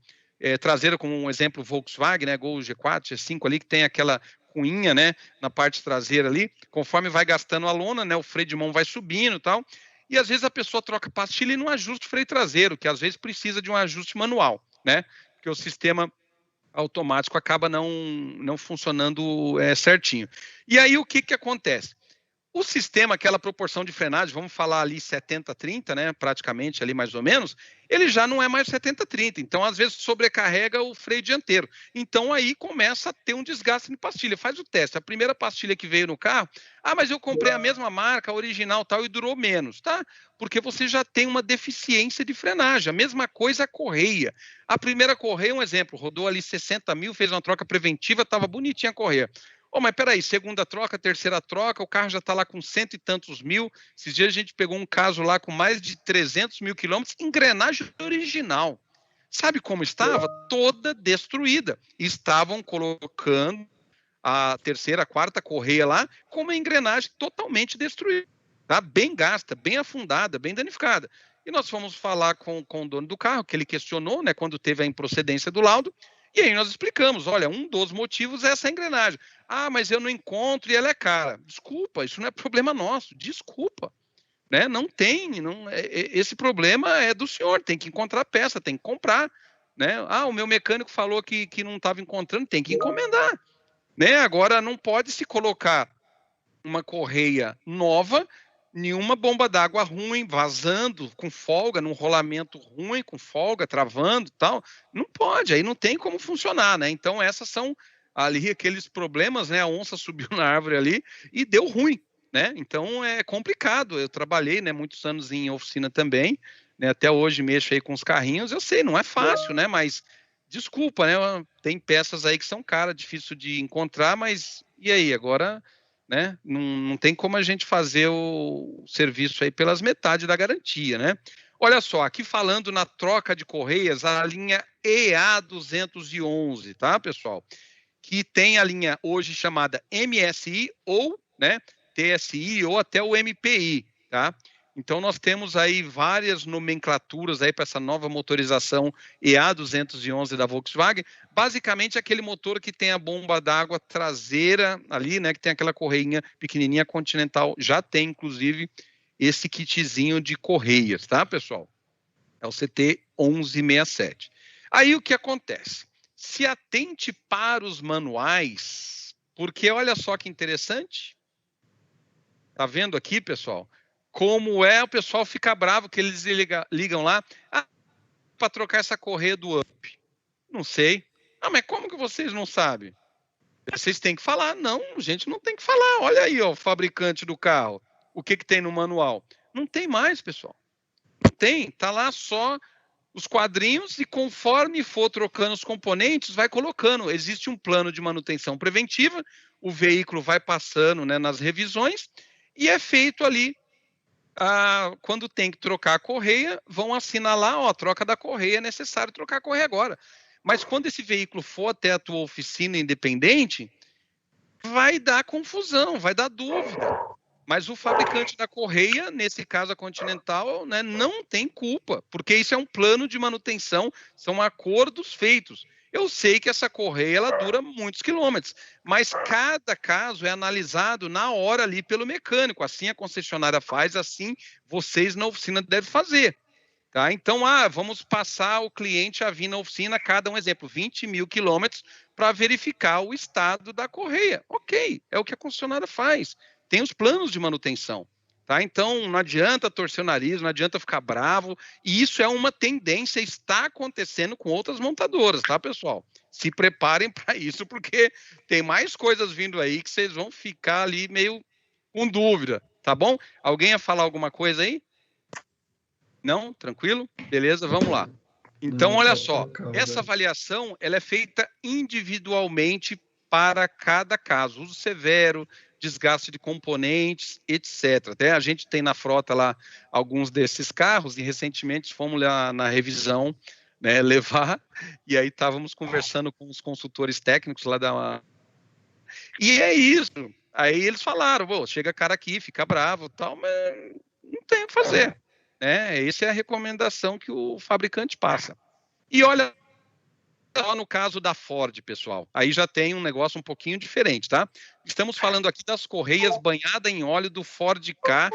traseiro, como um exemplo Volkswagen, né, Gol G4, G5 ali, que tem aquela cunhinha, né, na parte traseira ali, conforme vai gastando a lona, né, o freio de mão vai subindo e tal, e às vezes a pessoa troca pastilha e não ajusta o freio traseiro, que às vezes precisa de um ajuste manual, né, porque o sistema automático acaba não funcionando certinho. E aí o que acontece? O sistema, aquela proporção de frenagem, vamos falar ali 70-30, né, praticamente ali mais ou menos, ele já não é mais 70-30, então às vezes sobrecarrega o freio dianteiro. Então aí começa a ter um desgaste de pastilha. Faz o teste, a primeira pastilha que veio no carro, mas eu comprei a mesma marca, a original tal, e durou menos, tá? Porque você já tem uma deficiência de frenagem. A mesma coisa a correia. A primeira correia, um exemplo, rodou ali 60 mil, fez uma troca preventiva, estava bonitinha a correia. Mas peraí, segunda troca, terceira troca, o carro já está lá com 100 e tantos mil. Esses dias a gente pegou um caso lá com mais de 300 mil quilômetros, engrenagem original. Sabe como estava? Toda destruída. Estavam colocando a terceira, a quarta correia lá com uma engrenagem totalmente destruída. Tá? Bem gasta, bem afundada, bem danificada. E nós fomos falar com o dono do carro, que ele questionou, né, quando teve a improcedência do laudo. E aí nós explicamos, olha, um dos motivos é essa engrenagem. Mas eu não encontro e ela é cara. Desculpa, isso não é problema nosso, desculpa. Né? Não tem, esse problema é do senhor, tem que encontrar peça, tem que comprar. Né? O meu mecânico falou que não estava encontrando, tem que encomendar. Né? Agora, não pode se colocar uma correia nova, nenhuma bomba d'água ruim, vazando com folga, num rolamento ruim, com folga, travando e tal. Não pode, aí não tem como funcionar, né? Então, essas são ali aqueles problemas, né? A onça subiu na árvore ali e deu ruim, né? Então, é complicado. Eu trabalhei, né, muitos anos em oficina também, né? Até hoje mexo aí com os carrinhos, eu sei, não é fácil, né? Mas, desculpa, né? Tem peças aí que são caras, difícil de encontrar, mas e aí, agora... Né? Não tem como a gente fazer o serviço aí pelas metades da garantia, né? Olha só, aqui falando na troca de correias, a linha EA211, tá, pessoal? Que tem a linha hoje chamada MSI ou, né, TSI ou até o MPI, tá? Então, nós temos aí várias nomenclaturas aí para essa nova motorização EA211 da Volkswagen. Basicamente, aquele motor que tem a bomba d'água traseira ali, né? Que tem aquela correinha pequenininha, Continental. Já tem, inclusive, esse kitzinho de correias, tá, pessoal? É o CT1167. Aí, o que acontece? Se atente para os manuais, porque olha só que interessante. Tá vendo aqui, pessoal? Como o pessoal fica bravo que eles ligam lá para trocar essa correia do UP. Não sei. Mas como que vocês não sabem? Vocês têm que falar. Não, gente, não tem que falar. Olha aí, ó, o fabricante do carro. O que tem no manual? Não tem mais, pessoal. Não tem. Tá lá só os quadrinhos e conforme for trocando os componentes, vai colocando. Existe um plano de manutenção preventiva, o veículo vai passando, né, nas revisões e é feito ali, quando tem que trocar a correia, vão assinalar, ó, troca da correia, é necessário trocar a correia agora. Mas quando esse veículo for até a tua oficina independente, vai dar confusão, vai dar dúvida. Mas o fabricante da correia, nesse caso a Continental, né, não tem culpa, porque isso é um plano de manutenção, são acordos feitos. Eu sei que essa correia ela dura muitos quilômetros, mas cada caso é analisado na hora ali pelo mecânico. Assim a concessionária faz, assim vocês na oficina devem fazer. Tá? Então, vamos passar o cliente a vir na oficina, cada um exemplo, 20 mil quilômetros, para verificar o estado da correia. Ok, é o que a concessionária faz. Tem os planos de manutenção. Tá? Então, não adianta torcer o nariz, não adianta ficar bravo. E isso é uma tendência, está acontecendo com outras montadoras, tá, pessoal? Se preparem para isso, porque tem mais coisas vindo aí que vocês vão ficar ali meio com dúvida, tá bom? Alguém ia falar alguma coisa aí? Não? Tranquilo? Beleza, vamos lá. Então, olha só, essa avaliação ela é feita individualmente para cada caso. Uso severo, desgaste de componentes, etc. Até a gente tem na frota lá alguns desses carros e recentemente fomos lá na revisão, né, levar, e aí estávamos conversando com os consultores técnicos lá da... E é isso. Aí eles falaram, chega cara aqui, fica bravo, tal, mas não tem o que fazer. Essa é a recomendação que o fabricante passa. E olha, só no caso da Ford, pessoal, aí já tem um negócio um pouquinho diferente, tá? Estamos falando aqui das correias banhadas em óleo do Ford Ka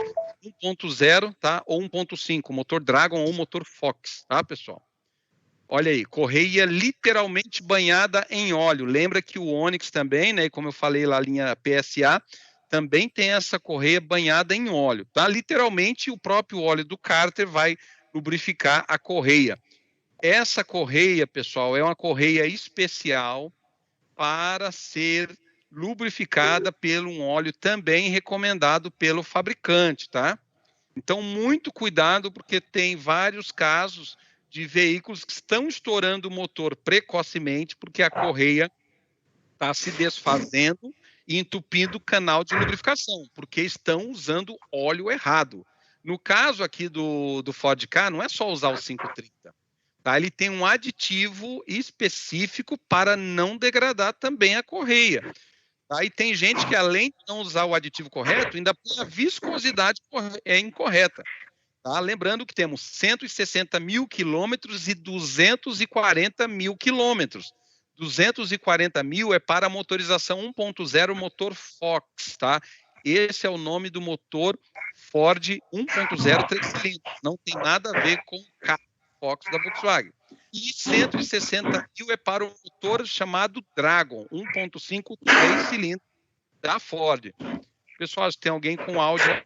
1.0, tá? Ou 1.5, motor Dragon ou motor Fox, tá, pessoal? Olha aí, correia literalmente banhada em óleo. Lembra que o Onix também, né? Como eu falei lá, a linha PSA, também tem essa correia banhada em óleo, tá? Literalmente, o próprio óleo do cárter vai lubrificar a correia. Essa correia, pessoal, é uma correia especial para ser lubrificada pelo um óleo também recomendado pelo fabricante, tá? Então, muito cuidado, porque tem vários casos de veículos que estão estourando o motor precocemente, porque a correia está se desfazendo e entupindo o canal de lubrificação, porque estão usando óleo errado. No caso aqui do Ford Ka, não é só usar o 530. Tá? Ele tem um aditivo específico para não degradar também a correia. Tá? E tem gente que, além de não usar o aditivo correto, ainda põe a viscosidade incorreta. Tá? Lembrando que temos 160 mil quilômetros e 240 mil quilômetros. 240 mil é para a motorização 1.0 motor Fox, tá? Esse é o nome do motor Ford 1.0 3 cilindros. Não tem nada a ver com o carro Fox da Volkswagen. E 160 mil é para o motor chamado Dragon 1.5 3 cilindros da Ford. Pessoal, se tem alguém com áudio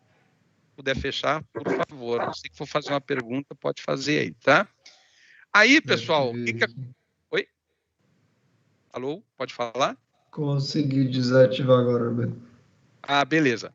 puder fechar, por favor. Se for fazer uma pergunta, pode fazer aí, tá? Aí, pessoal, Oi? Alô? Pode falar? Consegui desativar agora, Roberto. Beleza.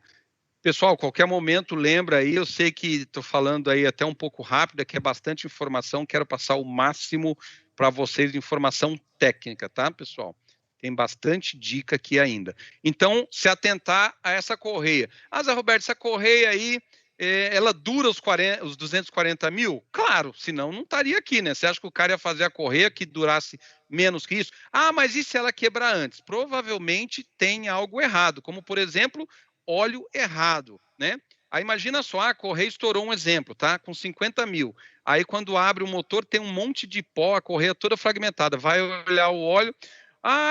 Pessoal, qualquer momento, lembra aí, eu sei que estou falando aí até um pouco rápido, que é bastante informação, quero passar o máximo para vocês de informação técnica, tá, pessoal? Tem bastante dica aqui ainda. Então, se atentar a essa correia. Zé Roberto, essa correia aí, ela dura os 240 mil? Claro, senão não estaria aqui, né? Você acha que o cara ia fazer a correia que durasse menos que isso? Mas e se ela quebrar antes? Provavelmente tem algo errado, como, por exemplo, óleo errado, né? Aí imagina só, a correia estourou, um exemplo, tá? Com 50 mil. Aí quando abre o motor tem um monte de pó, a correia toda fragmentada. Vai olhar o óleo...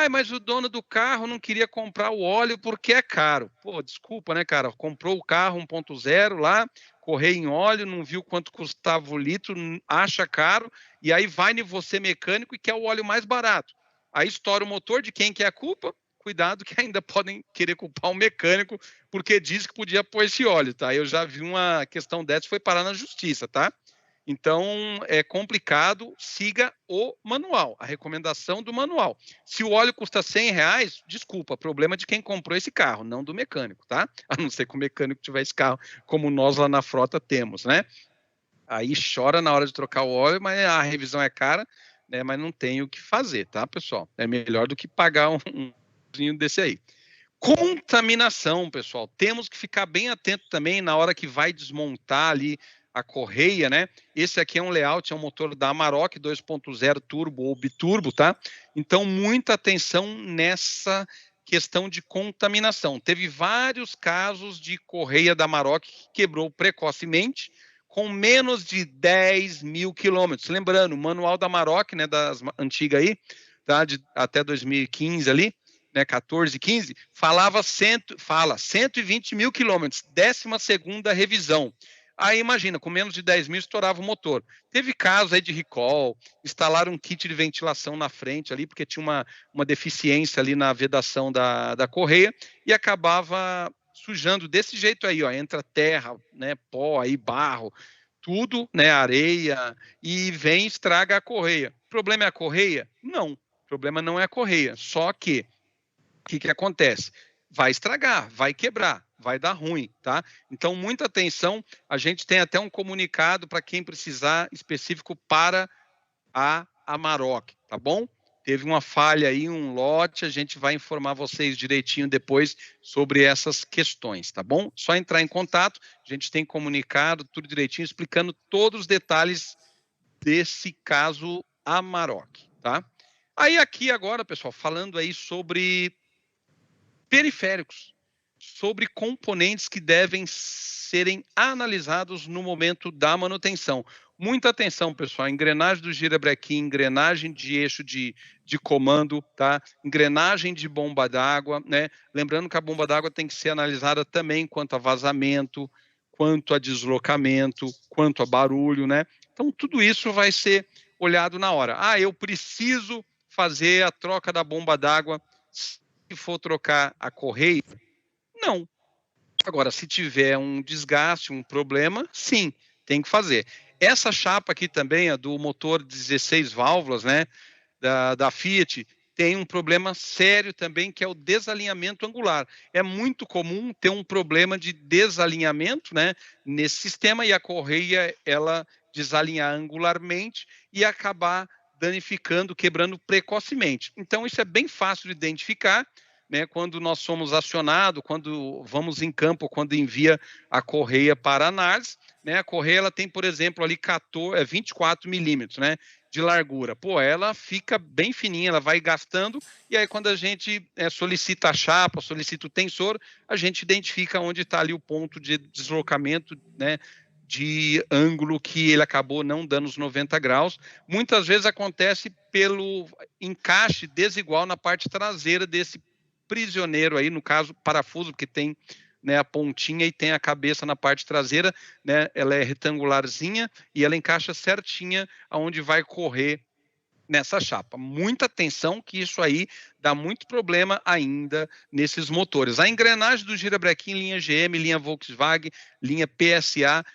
mas o dono do carro não queria comprar o óleo porque é caro. Pô, desculpa, né, cara? Comprou o carro 1.0 lá, correia em óleo, não viu quanto custava o litro, acha caro, e aí vai em você mecânico e quer o óleo mais barato. Aí estoura o motor, de quem que é a culpa? Cuidado que ainda podem querer culpar o mecânico porque diz que podia pôr esse óleo, tá? Eu já vi uma questão dessa, foi parar na justiça, tá? Então, é complicado, siga o manual, a recomendação do manual. Se o óleo custa R$100, desculpa, problema de quem comprou esse carro, não do mecânico, tá? A não ser que o mecânico tiver esse carro, como nós lá na frota temos, né? Aí chora na hora de trocar o óleo, mas a revisão é cara, né? Mas não tem o que fazer, tá, pessoal? É melhor do que pagar um desse aí. Contaminação, pessoal. Temos que ficar bem atento também na hora que vai desmontar ali a correia, né? Esse aqui é um layout, é um motor da Amarok 2.0 turbo ou biturbo, tá? Então, muita atenção nessa questão de contaminação. Teve vários casos de correia da Amarok que quebrou precocemente com menos de 10 mil quilômetros. Lembrando, o manual da Amarok, né, das antigas aí, tá? Até 2015 ali, né, 14, 15, fala 120 mil quilômetros, 12ª revisão. Aí imagina, com menos de 10 mil estourava o motor. Teve casos aí de recall, instalaram um kit de ventilação na frente ali, porque tinha uma deficiência ali na vedação da correia, e acabava sujando desse jeito aí, ó, entra terra, né, pó aí, barro, tudo, né, areia, e vem e estraga a correia. O problema é a correia? Não, o problema não é a correia, só que o que acontece? Vai estragar, vai quebrar, vai dar ruim, tá? Então, muita atenção, a gente tem até um comunicado para quem precisar específico para a Amarok, tá bom? Teve uma falha aí, um lote, a gente vai informar vocês direitinho depois sobre essas questões, tá bom? Só entrar em contato, a gente tem comunicado tudo direitinho, explicando todos os detalhes desse caso Amarok, tá? Aí aqui agora, pessoal, falando aí sobre periféricos, sobre componentes que devem serem analisados no momento da manutenção. Muita atenção, pessoal, engrenagem do girabrequim, engrenagem de eixo de comando, tá? Engrenagem de bomba d'água, né? Lembrando que a bomba d'água tem que ser analisada também quanto a vazamento, quanto a deslocamento, quanto a barulho, né? Então, tudo isso vai ser olhado na hora. Ah, eu preciso fazer a troca da bomba d'água se for trocar a correia? Não. Agora, se tiver um desgaste, um problema, sim, tem que fazer. Essa chapa aqui também, a do motor 16 válvulas, né, da Fiat, tem um problema sério também, que é o desalinhamento angular. É muito comum ter um problema de desalinhamento, né, nesse sistema, e a correia, ela desalinhar angularmente e acabar danificando, quebrando precocemente. Então, isso é bem fácil de identificar, né, quando nós somos acionados, quando vamos em campo, quando envia a correia para análise, né, a correia ela tem, por exemplo, ali 24 milímetros, né, de largura. Pô, ela fica bem fininha, ela vai gastando, e aí quando a gente solicita a chapa, solicita o tensor, a gente identifica onde está ali o ponto de deslocamento, né, de ângulo que ele acabou não dando os 90 graus. Muitas vezes acontece pelo encaixe desigual na parte traseira desse prisioneiro aí, no caso, parafuso, porque tem, né, a pontinha e tem a cabeça na parte traseira, né, ela é retangularzinha e ela encaixa certinha aonde vai correr nessa chapa. Muita atenção, que isso aí dá muito problema ainda nesses motores. A engrenagem do girabrequim, linha GM, linha Volkswagen, linha PSA,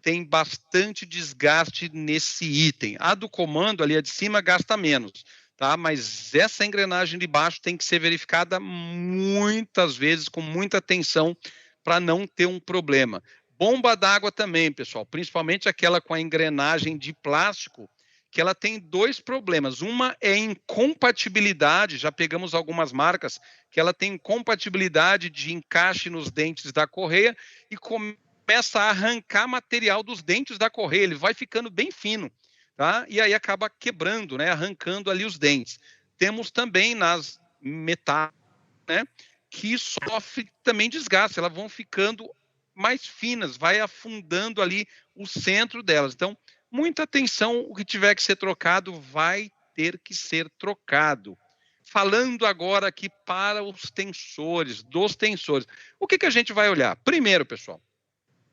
tem bastante desgaste nesse item. A do comando, ali a de cima, gasta menos, tá? Mas essa engrenagem de baixo tem que ser verificada muitas vezes, com muita atenção, para não ter um problema. Bomba d'água também, pessoal, principalmente aquela com a engrenagem de plástico, que ela tem dois problemas. Uma é incompatibilidade, já pegamos algumas marcas, que ela tem incompatibilidade de encaixe nos dentes da correia e começa a arrancar material dos dentes da correia, ele vai ficando bem fino, tá? E aí acaba quebrando, né? Arrancando ali os dentes. Temos também nas metais, né, que sofre também desgaste, elas vão ficando mais finas, vai afundando ali o centro delas. Então, muita atenção, o que tiver que ser trocado vai ter que ser trocado. Falando agora aqui para os tensores, dos tensores. O que a gente vai olhar? Primeiro, pessoal,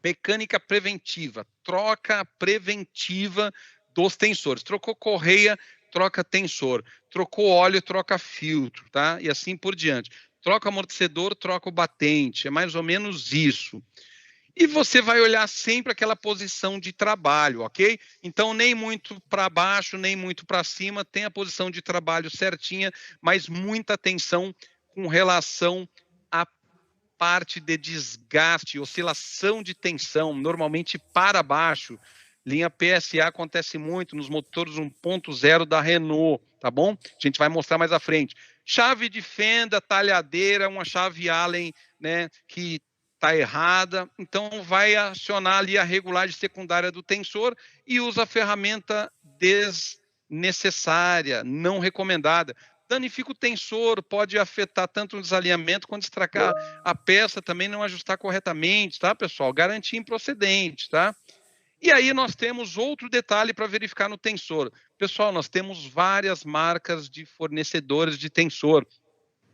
mecânica preventiva, troca preventiva dos tensores. Trocou correia, troca tensor. Trocou óleo, troca filtro, tá? E assim por diante. Troca amortecedor, troca o batente. É mais ou menos isso. E você vai olhar sempre aquela posição de trabalho, ok? Então, nem muito para baixo, nem muito para cima. Tem a posição de trabalho certinha, mas muita atenção com relação à parte de desgaste, oscilação de tensão, normalmente para baixo, Linha PSA acontece muito nos motores 1.0 da Renault, tá bom? A gente vai mostrar mais à frente. Chave de fenda, talhadeira, uma chave Allen, né, que está errada, então vai acionar ali a regulagem secundária do tensor e usa a ferramenta desnecessária, não recomendada. Danifica o tensor, pode afetar tanto o desalinhamento quanto estragar a peça, também não ajustar corretamente, tá, pessoal? Garantia improcedente, tá? E aí nós temos outro detalhe para verificar no tensor. Pessoal, nós temos várias marcas de fornecedores de tensor,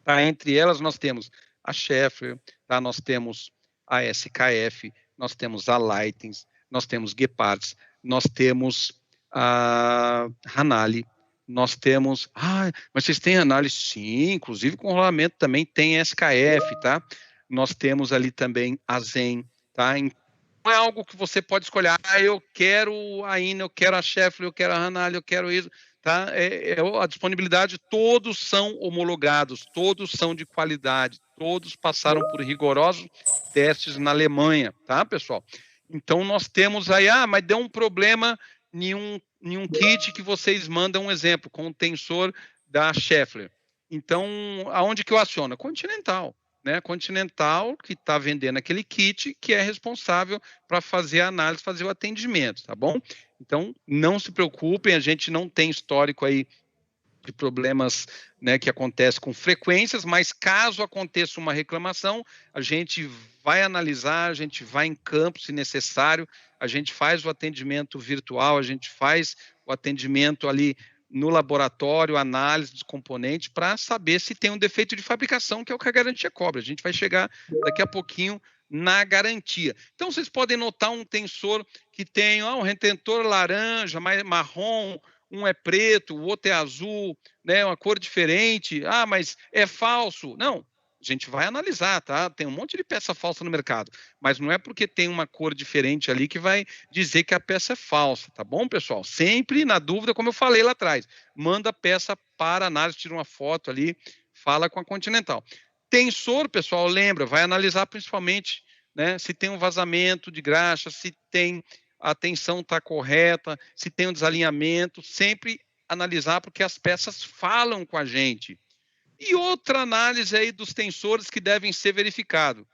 tá? Entre elas nós temos a Schaeffler, tá? Nós temos a SKF, nós temos a Leitens, nós temos Geparts, nós temos a Hanali, nós temos... Ah, mas vocês têm Hanali? Sim, inclusive com rolamento também tem SKF, tá? Nós temos ali também a Zen, tá? Não é algo que você pode escolher, eu quero a Ina, eu quero a Schaeffler, eu quero a Hanali, eu quero isso, tá? A disponibilidade, todos são homologados, todos são de qualidade, todos passaram por rigorosos testes na Alemanha, tá, pessoal? Então, nós temos aí, mas deu um problema em um kit que vocês mandam um exemplo, com o tensor da Schaeffler. Então, aonde que eu aciono? Continental. Né, Continental, que está vendendo aquele kit, que é responsável para fazer a análise, fazer o atendimento, tá bom? Então, não se preocupem, a gente não tem histórico aí de problemas, né, que acontecem com frequências, mas caso aconteça uma reclamação, a gente vai analisar, a gente vai em campo se necessário, a gente faz o atendimento virtual, a gente faz o atendimento ali no laboratório, análise dos componentes, para saber se tem um defeito de fabricação, que é o que a garantia cobra. A gente vai chegar daqui a pouquinho na garantia. Então, vocês podem notar um tensor que tem um retentor laranja, mais marrom, um é preto, o outro é azul, né, uma cor diferente. Mas é falso. Não, a gente vai analisar, tá? Tem um monte de peça falsa no mercado, mas não é porque tem uma cor diferente ali que vai dizer que a peça é falsa, tá bom, pessoal? Sempre na dúvida, como eu falei lá atrás, manda a peça para análise, tira uma foto ali, fala com a Continental. Tensor, pessoal, lembra, vai analisar principalmente, né, se tem um vazamento de graxa, se tem a tensão está correta, se tem um desalinhamento, sempre analisar porque as peças falam com a gente. E outra análise aí dos tensores que devem ser verificados.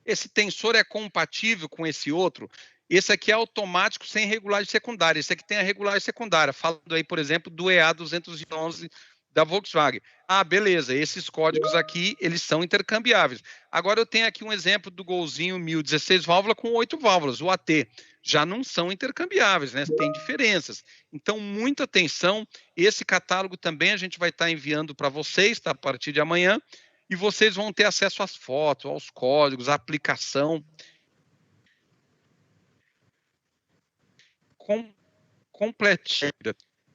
Esse tensor é compatível com esse outro? Esse aqui é automático sem regulagem secundária. Esse aqui tem a regulagem secundária. Falando aí, por exemplo, do EA211 da Volkswagen. Beleza, esses códigos aqui, eles são intercambiáveis. Agora eu tenho aqui um exemplo do Golzinho 1016 válvula com 8 válvulas, o AT. Já não são intercambiáveis, né? Tem diferenças. Então, muita atenção. Esse catálogo também a gente vai estar enviando para vocês, tá? A partir de amanhã. E vocês vão ter acesso às fotos, aos códigos, à aplicação. Completinha.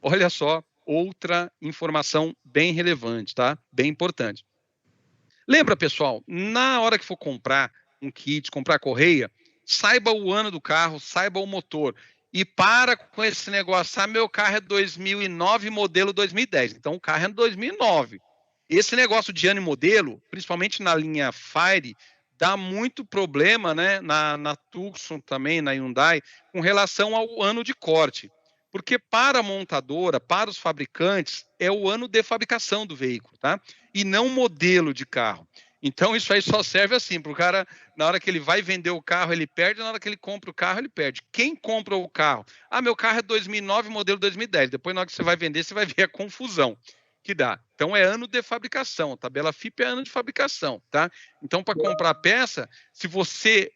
Olha só, outra informação bem relevante, tá? Bem importante. Lembra, pessoal, na hora que for comprar um kit, comprar correia, saiba o ano do carro, saiba o motor. E para com esse negócio, meu carro é 2009, modelo 2010. Então, o carro é 2009. Esse negócio de ano e modelo, principalmente na linha Fire, dá muito problema, né, na Tucson também, na Hyundai, com relação ao ano de corte. Porque para a montadora, para os fabricantes, é o ano de fabricação do veículo, tá? E não modelo de carro. Então, isso aí só serve assim, para o cara, na hora que ele vai vender o carro, ele perde, na hora que ele compra o carro, ele perde. Quem compra o carro? Meu carro é 2009, modelo 2010. Depois, na hora que você vai vender, você vai ver a confusão que dá. Então, é ano de fabricação. A tabela FIPE é ano de fabricação, tá? Então, para comprar a peça, se você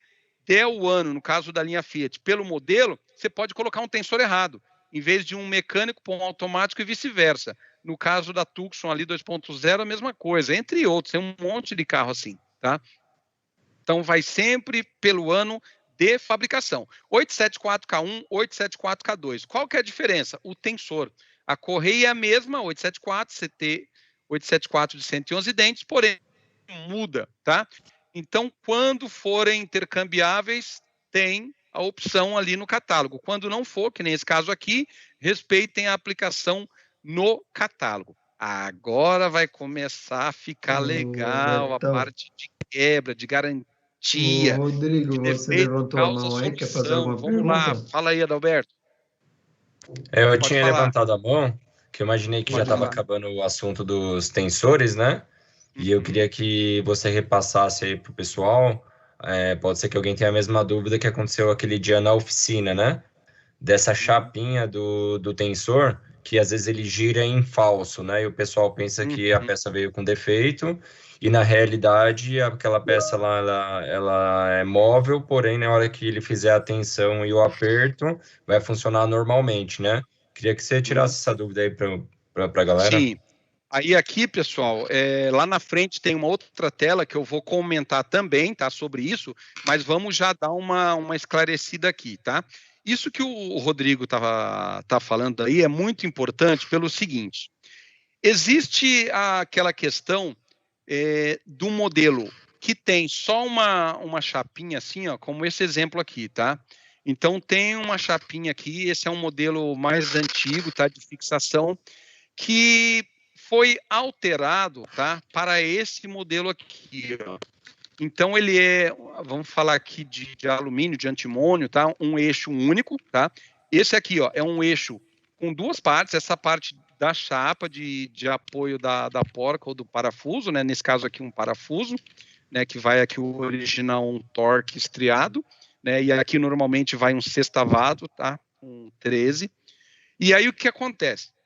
der o ano, no caso da linha Fiat, pelo modelo, você pode colocar um tensor errado. Em vez de um mecânico, pôr um automático e vice-versa. No caso da Tucson ali 2.0, a mesma coisa, entre outros, tem um monte de carro assim, tá? Então, vai sempre pelo ano de fabricação. 874K1, 874K2. Qual que é a diferença? O tensor. A correia é a mesma, 874, CT 874 de 111 dentes, porém, muda, tá? Então, quando forem intercambiáveis, tem a opção ali no catálogo. Quando não for, que nem esse caso aqui, respeitem a aplicação no catálogo. Agora vai começar a ficar legal a parte de quebra, de garantia. Ô, Rodrigo, você defeito levantou a causa mão aí, quer fazer solução. alguma Vamos lá, pergunta? fala aí, Adalberto. Eu Pode tinha falar, levantado a mão, que eu imaginei que já pode estava falar. acabando o assunto dos tensores, né? E eu Uhum, queria que você repassasse aí para o pessoal. Pode ser que alguém tenha a mesma dúvida que aconteceu aquele dia na oficina, né? Dessa uhum, chapinha do tensor, que às vezes ele gira em falso, né? E o pessoal pensa que a uhum. peça veio com defeito, e na realidade aquela peça lá, ela é móvel, porém na hora que ele fizer a tensão e o aperto, vai funcionar normalmente, né? Queria que você Uhum. tirasse essa dúvida aí para a galera. Sim. Aí aqui, pessoal, lá na frente tem uma outra tela que eu vou comentar também, tá, sobre isso, mas vamos já dar uma esclarecida aqui, tá? Isso que o Rodrigo tá falando aí é muito importante pelo seguinte: existe aquela questão do modelo que tem só uma chapinha assim, ó, como esse exemplo aqui, tá? Então tem uma chapinha aqui, esse é um modelo mais antigo, tá, de fixação, que foi alterado, tá, para esse modelo aqui, ó. Então ele vamos falar aqui de alumínio, de antimônio, tá? Um eixo único, tá? Esse aqui, ó, é um eixo com duas partes, essa parte da chapa de apoio da porca ou do parafuso, né? Nesse caso aqui um parafuso, né? Que vai aqui o original um torque estriado, né? E aqui normalmente vai um sextavado, tá? Um 13. E aí o que acontece?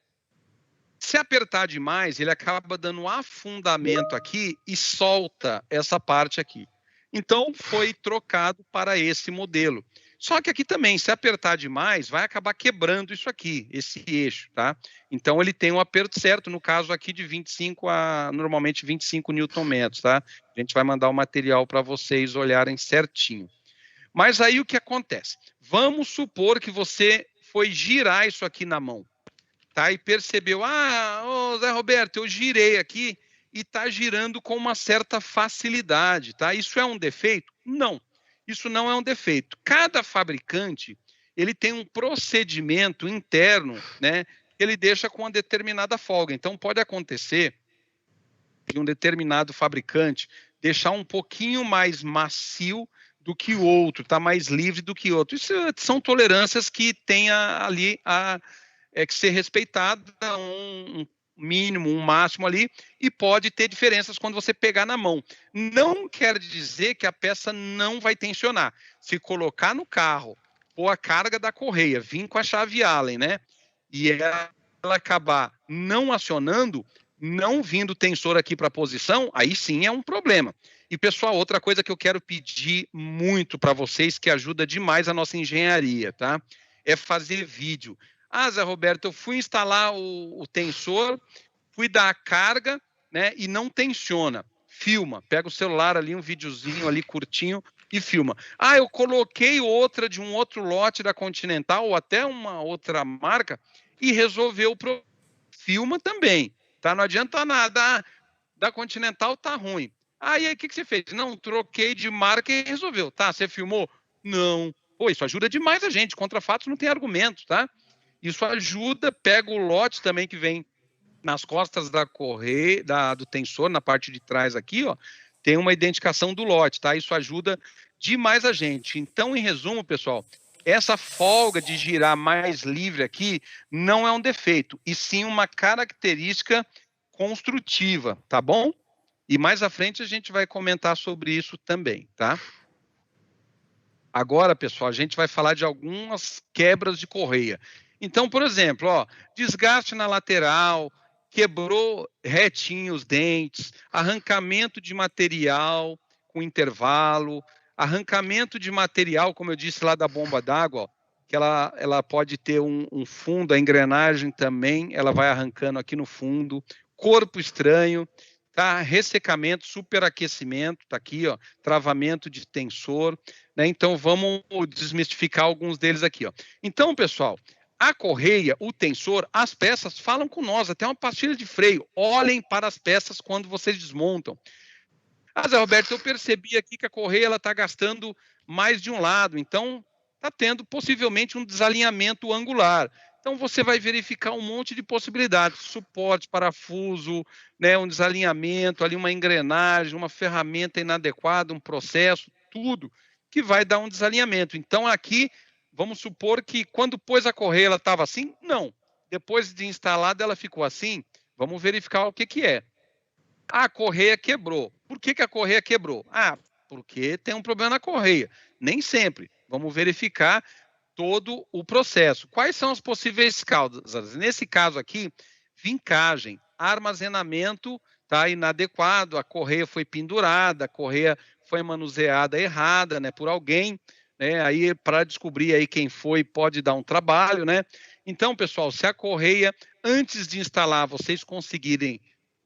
Se apertar demais, ele acaba dando afundamento aqui e solta essa parte aqui. Então, foi trocado para esse modelo. Só que aqui também, se apertar demais, vai acabar quebrando isso aqui, esse eixo, tá? Então, ele tem um aperto certo, no caso aqui de 25 a, normalmente, 25 Nm, tá? A gente vai mandar o material para vocês olharem certinho. Mas aí o que acontece? Vamos supor que você foi girar isso aqui na mão. Tá? E percebeu, Zé Roberto, eu girei aqui e está girando com uma certa facilidade, tá? Isso é um defeito? Não, isso não é um defeito. Cada fabricante, ele tem um procedimento interno, né, que ele deixa com uma determinada folga. Então, pode acontecer de um determinado fabricante deixar um pouquinho mais macio do que o outro, tá mais livre do que o outro. Isso são tolerâncias que tem ali que ser respeitada, um mínimo, um máximo ali, e pode ter diferenças quando você pegar na mão. Não quer dizer que a peça não vai tensionar. Se colocar no carro, pôr a carga da correia, vir com a chave Allen, né? E ela acabar não acionando, não vindo o tensor aqui para a posição, aí sim é um problema. E, pessoal, outra coisa que eu quero pedir muito para vocês, que ajuda demais a nossa engenharia, tá? É fazer vídeo. Zé Roberto, eu fui instalar o tensor, fui dar a carga, né, e não tensiona. Filma, pega o celular ali, um videozinho ali curtinho e filma. Eu coloquei outra de um outro lote da Continental ou até uma outra marca e resolveu o problema. Filma também, tá? Não adianta nada, da Continental tá ruim. E aí o que você fez? Não, troquei de marca e resolveu. Tá, você filmou? Não. Pô, isso ajuda demais a gente. Contra fatos não tem argumento, tá? Isso ajuda, pega o lote também que vem nas costas da correia, do tensor, na parte de trás aqui, ó, tem uma identificação do lote, tá? Isso ajuda demais a gente. Então, em resumo, pessoal, essa folga de girar mais livre aqui não é um defeito, e sim uma característica construtiva, tá bom? E mais à frente a gente vai comentar sobre isso também, tá? Agora, pessoal, a gente vai falar de algumas quebras de correia. Então, por exemplo, desgaste na lateral, quebrou retinho os dentes, arrancamento de material com intervalo, arrancamento de material, como eu disse lá da bomba d'água, que ela pode ter um fundo, a engrenagem também, ela vai arrancando aqui no fundo, corpo estranho, tá? Ressecamento, superaquecimento, tá aqui, ó, travamento de tensor, né? Então vamos desmistificar alguns deles aqui, ó. Então, pessoal, a correia, o tensor, as peças falam com nós, até uma pastilha de freio. Olhem para as peças quando vocês desmontam. Zé Roberto, eu percebi aqui que a correia ela está gastando mais de um lado, então está tendo possivelmente um desalinhamento angular. Então você vai verificar um monte de possibilidades, suporte, parafuso, né, um desalinhamento, ali uma engrenagem, uma ferramenta inadequada, um processo. tudo, que vai dar um desalinhamento. Então, aqui, vamos supor que quando pôs a correia, ela estava assim? Não. Depois de instalada, ela ficou assim? Vamos verificar o que, que é. A correia quebrou. Por que, que a correia quebrou? Ah, porque tem um problema na correia. Nem sempre. Vamos verificar todo o processo. Quais são as possíveis causas? Nesse caso aqui, vincagem, armazenamento está inadequado, a correia foi pendurada, a correia foi manuseada errada, né, por alguém, né, aí para descobrir aí quem foi pode dar um trabalho, né? Então, pessoal, se a correia, antes de instalar, vocês conseguirem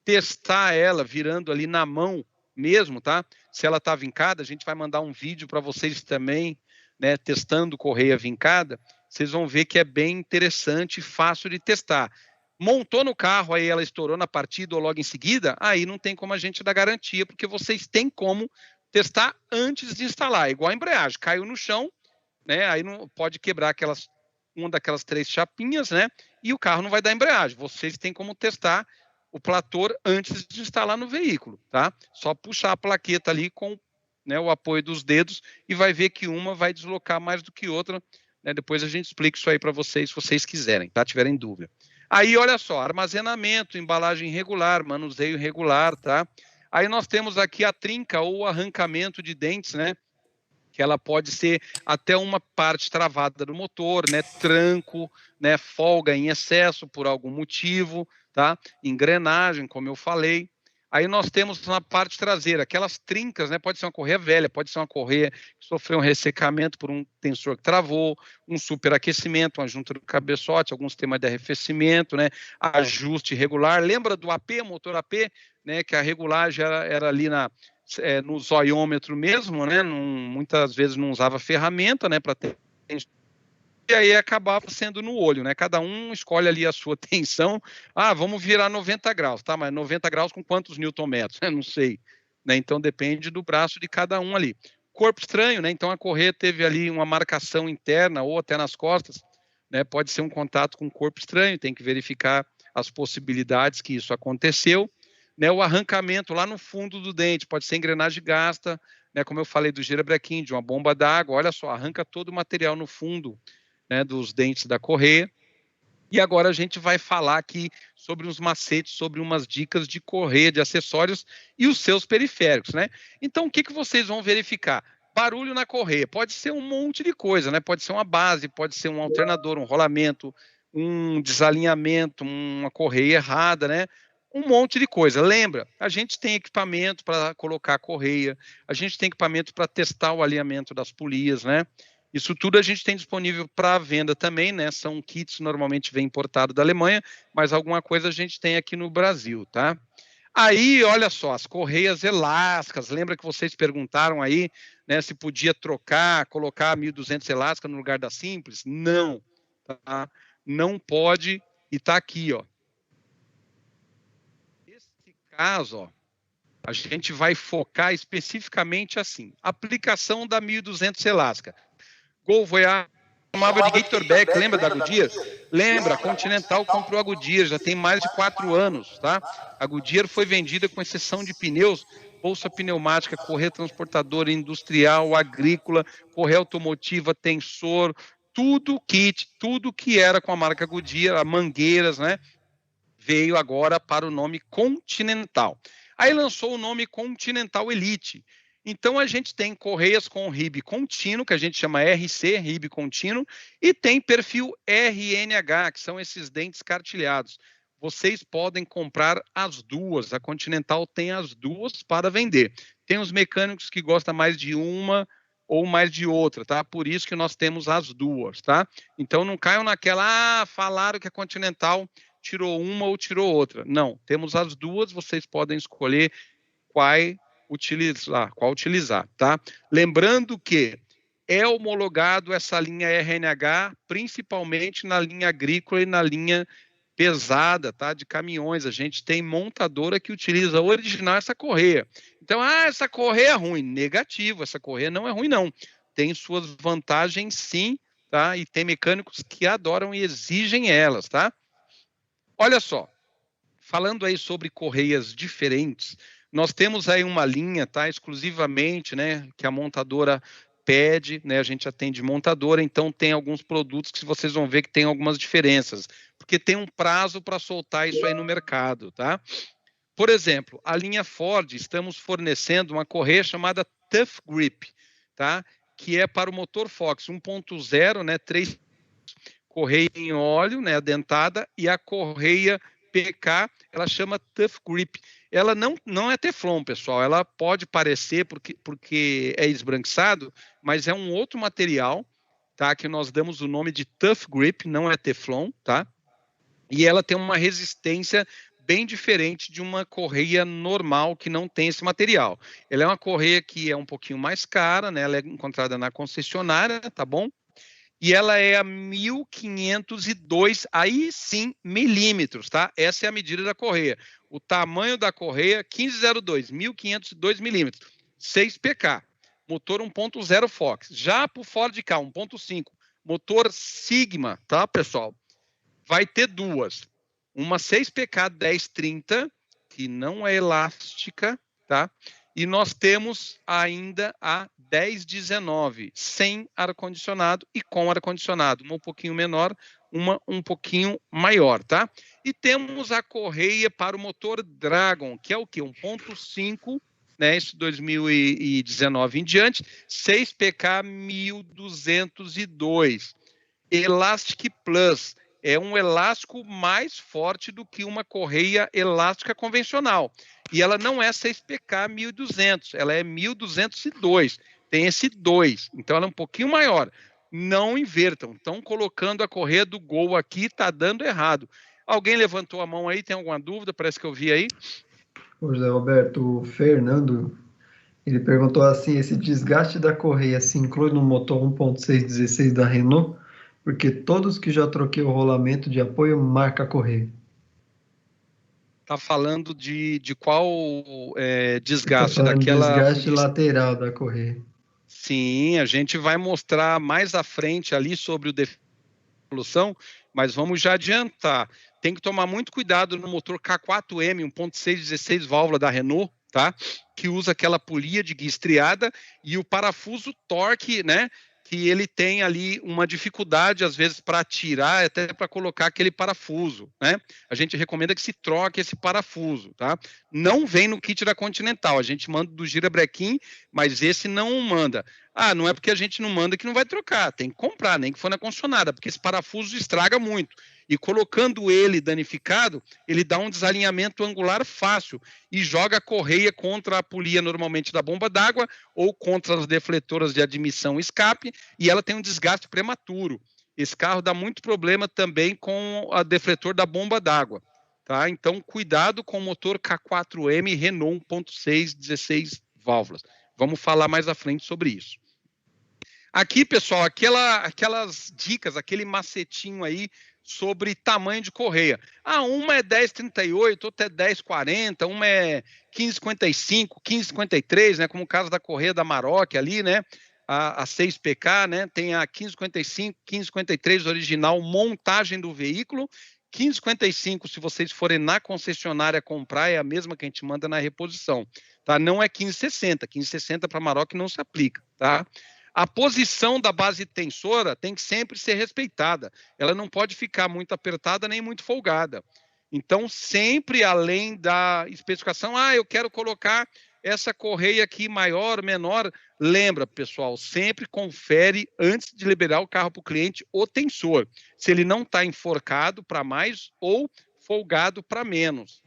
testar ela virando ali na mão mesmo, tá? Se ela está vincada, a gente vai mandar um vídeo para vocês também, né, testando correia vincada, vocês vão ver que é bem interessante e fácil de testar. Montou no carro, aí ela estourou na partida ou logo em seguida, aí não tem como a gente dar garantia, porque vocês têm como testar antes de instalar, igual a embreagem, caiu no chão, né, aí não pode quebrar uma daquelas 3 chapinhas, né, e o carro não vai dar embreagem. Vocês têm como testar o plator antes de instalar no veículo, tá? Só puxar a plaqueta ali com, né, o apoio dos dedos e vai ver que uma vai deslocar mais do que outra, né? Depois a gente explica isso aí para vocês, se vocês quiserem, tá? Tiverem dúvida. Aí, olha só, armazenamento, embalagem regular, manuseio regular, tá? Aí nós temos aqui a trinca ou arrancamento de dentes, né? Que ela pode ser até uma parte travada do motor, né? Tranco, né? Folga em excesso por algum motivo, tá? Engrenagem, como eu falei. Aí nós temos na parte traseira, aquelas trincas, né? Pode ser uma correia velha, pode ser uma correia que sofreu um ressecamento por um tensor que travou, um superaquecimento, uma junta do cabeçote, algum sistema de arrefecimento, né? Ajuste regular. Lembra do AP, motor AP, né? Que a regulagem era ali no zoiômetro mesmo, né? Muitas vezes não usava ferramenta, né? Para ter, e aí acabava sendo no olho, né? Cada um escolhe ali a sua tensão. Ah, vamos virar 90 graus, tá? Mas 90 graus com quantos newton-metros? Não sei. Né? Então depende do braço de cada um ali. Corpo estranho, né? Então a correia teve ali uma marcação interna ou até nas costas, né? Pode ser um contato com corpo estranho, tem que verificar as possibilidades que isso aconteceu. Né, o arrancamento lá no fundo do dente, pode ser engrenagem gasta, né, como eu falei do girabrequim, de uma bomba d'água, olha só, arranca todo o material no fundo, né, dos dentes da correia. E agora a gente vai falar aqui sobre uns macetes, sobre umas dicas de correia, de acessórios e os seus periféricos, né? Então, o que, que vocês vão verificar? Barulho na correia, pode ser um monte de coisa, né? Pode ser uma base, pode ser um alternador, um rolamento, um desalinhamento, uma correia errada, né? Um monte de coisa. Lembra, a gente tem equipamento para colocar a correia, a gente tem equipamento para testar o alinhamento das polias, né? Isso tudo a gente tem disponível para venda também, né? São kits, normalmente vem importado da Alemanha, mas alguma coisa a gente tem aqui no Brasil, tá? Aí, olha só, as correias elásticas, lembra que vocês perguntaram aí, né, se podia trocar, colocar 1.200 elástica no lugar da simples? Não, tá? Não pode, e tá aqui, ó. Caso, ó, a gente vai focar especificamente assim, aplicação da 1.200 elástica. Gol Voyage chamava de Gatorback, lembra da Goodyear? Lembra, a Continental comprou a Goodyear, já tem mais de 4 anos, tá? A Goodyear foi vendida com exceção de pneus, bolsa pneumática, correia transportadora industrial, agrícola, correia automotiva, tensor, tudo kit, tudo que era com a marca Goodyear, mangueiras, né? Veio agora para o nome Continental. Aí lançou o nome Continental Elite. Então, a gente tem correias com ribe contínuo, que a gente chama RC, ribe contínuo, e tem perfil RNH, que são esses dentes cartilhados. Vocês podem comprar as duas, a Continental tem as duas para vender. Tem os mecânicos que gostam mais de uma ou mais de outra, tá? Por isso que nós temos as duas, tá? Então, não caiam naquela, falaram que a Continental tirou uma ou tirou outra. Não, temos as duas, vocês podem escolher qual utilizar, tá? Lembrando que é homologado essa linha RNH, principalmente na linha agrícola e na linha pesada, tá? De caminhões. A gente tem montadora que utiliza original essa correia. Então, essa correia é ruim. Negativo, essa correia não é ruim, não. Tem suas vantagens, sim, tá? E tem mecânicos que adoram e exigem elas, tá? Olha só, falando aí sobre correias diferentes, Nós temos aí uma linha, tá, exclusivamente, né, que a montadora pede, né, a gente atende montadora, então tem alguns produtos que vocês vão ver que tem algumas diferenças, porque tem um prazo para soltar isso aí no mercado, tá? Por exemplo, a linha Ford, estamos fornecendo uma correia chamada Tough Grip, tá? Que é para o motor Fox 1.0, né, 3 correia em óleo, né, adentada, e a correia PK, ela chama Tough Grip. Ela não é Teflon, pessoal, ela pode parecer porque é esbranquiçado, mas é um outro material, tá, que nós damos o nome de Tough Grip, não é Teflon, tá? E ela tem uma resistência bem diferente de uma correia normal que não tem esse material. Ela é uma correia que é um pouquinho mais cara, né? Ela é encontrada na concessionária, tá bom? E ela é a 1502, aí sim, milímetros, tá? Essa é a medida da correia. O tamanho da correia, 1502, 1502 milímetros, 6 PK, motor 1.0 Fox. Já para o Ford Ka 1.5, motor Sigma, tá, pessoal? Vai ter duas. Uma 6 PK 1030, que não é elástica, tá? E nós temos ainda a 1019, sem ar-condicionado e com ar-condicionado. Uma um pouquinho menor, uma um pouquinho maior, tá? E temos a correia para o motor Dragon, que é o quê? 1.5, né? Isso 2019 em diante, 6 PK 1202. Elastic Plus é um elástico mais forte do que uma correia elástica convencional. E ela não é 6PK 1200, ela é 1202. Tem esse 2, então ela é um pouquinho maior. Não invertam. Estão colocando a correia do Gol aqui, está dando errado. Alguém levantou a mão aí? Tem alguma dúvida? Parece que eu vi aí. Ô, José Roberto, o Fernando, ele perguntou assim, esse desgaste da correia se inclui no motor 1.616 da Renault? Porque todos que já troquei o rolamento de apoio marca a correia. Está falando de qual desgaste? Tá falando Daquela desgaste lateral da correia. Sim, a gente vai mostrar mais à frente ali sobre o defeito de solução, mas vamos já adiantar. Tem que tomar muito cuidado no motor K4M 1.616 válvula da Renault, tá? Que usa aquela polia de guia estriada e o parafuso torque, né? Que ele tem ali uma dificuldade, às vezes, para tirar, até para colocar aquele parafuso, né? A gente recomenda que se troque esse parafuso, tá? Não vem no kit da Continental, a gente manda do girabrequim, mas esse não manda. Ah, não é porque a gente não manda que não vai trocar, tem que comprar, nem que for na concessionária, porque esse parafuso estraga muito. E colocando ele danificado, ele dá um desalinhamento angular fácil e joga a correia contra a polia normalmente da bomba d'água ou contra as defletoras de admissão e escape, e ela tem um desgaste prematuro. Esse carro dá muito problema também com a defletor da bomba d'água, tá? Então, cuidado com o motor K4M Renault 1.6 16 válvulas. Vamos falar mais à frente sobre isso. Aqui, pessoal, aquelas dicas, aquele macetinho aí sobre tamanho de correia. Ah, uma é 10,38, outra é 10,40, uma é 15,55, 15,53, né? Como o caso da correia da Maroc ali, né? A 6PK, né? Tem a 15,55, 15,53 original, montagem do veículo. 15,55, se vocês forem na concessionária comprar, é a mesma que a gente manda na reposição, tá? Não é 15,60. 15,60 para Maroc não se aplica, tá? A posição da base tensora tem que sempre ser respeitada. Ela não pode ficar muito apertada nem muito folgada. Então, sempre além da especificação, eu quero colocar essa correia aqui maior, menor. Lembra, pessoal, sempre confere antes de liberar o carro para o cliente o tensor. Se ele não está enforcado para mais ou folgado para menos.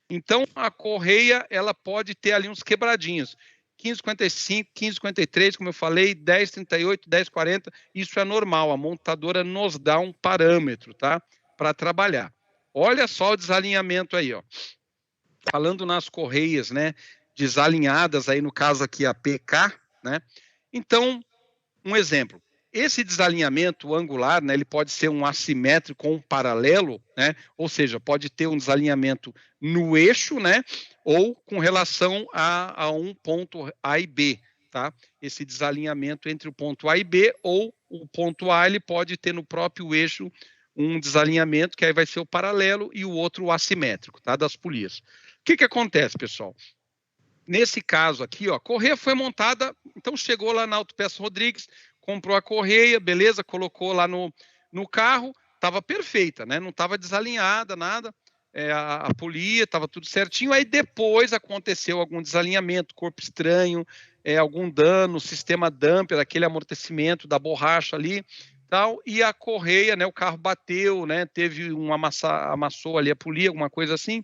Então, a correia ela pode ter ali uns quebradinhos. 15,55, 15,53, como eu falei, 10,38, 10,40, isso é normal, a montadora nos dá um parâmetro, tá? Para trabalhar. Olha só o desalinhamento aí, ó. Falando nas correias, né? Desalinhadas aí, no caso aqui a PK, né? Então, um exemplo. Esse desalinhamento angular, né, ele pode ser um assimétrico ou um paralelo, né? Ou seja, pode ter um desalinhamento no eixo, né? Ou com relação a um ponto A e B, tá? Esse desalinhamento entre o ponto A e B, ou o ponto A ele pode ter no próprio eixo um desalinhamento, que aí vai ser o paralelo, e o outro o assimétrico, tá? Das polias. O que acontece, pessoal? Nesse caso aqui, ó, a correia foi montada, então chegou lá na Autopeças Rodrigues, comprou a correia, beleza, colocou lá no carro, estava perfeita, né? Não estava desalinhada, nada, a polia, estava tudo certinho, aí depois aconteceu algum desalinhamento, corpo estranho, algum dano, sistema damper, aquele amortecimento da borracha ali, tal, e a correia, né, o carro bateu, né, teve amassou ali a polia, alguma coisa assim,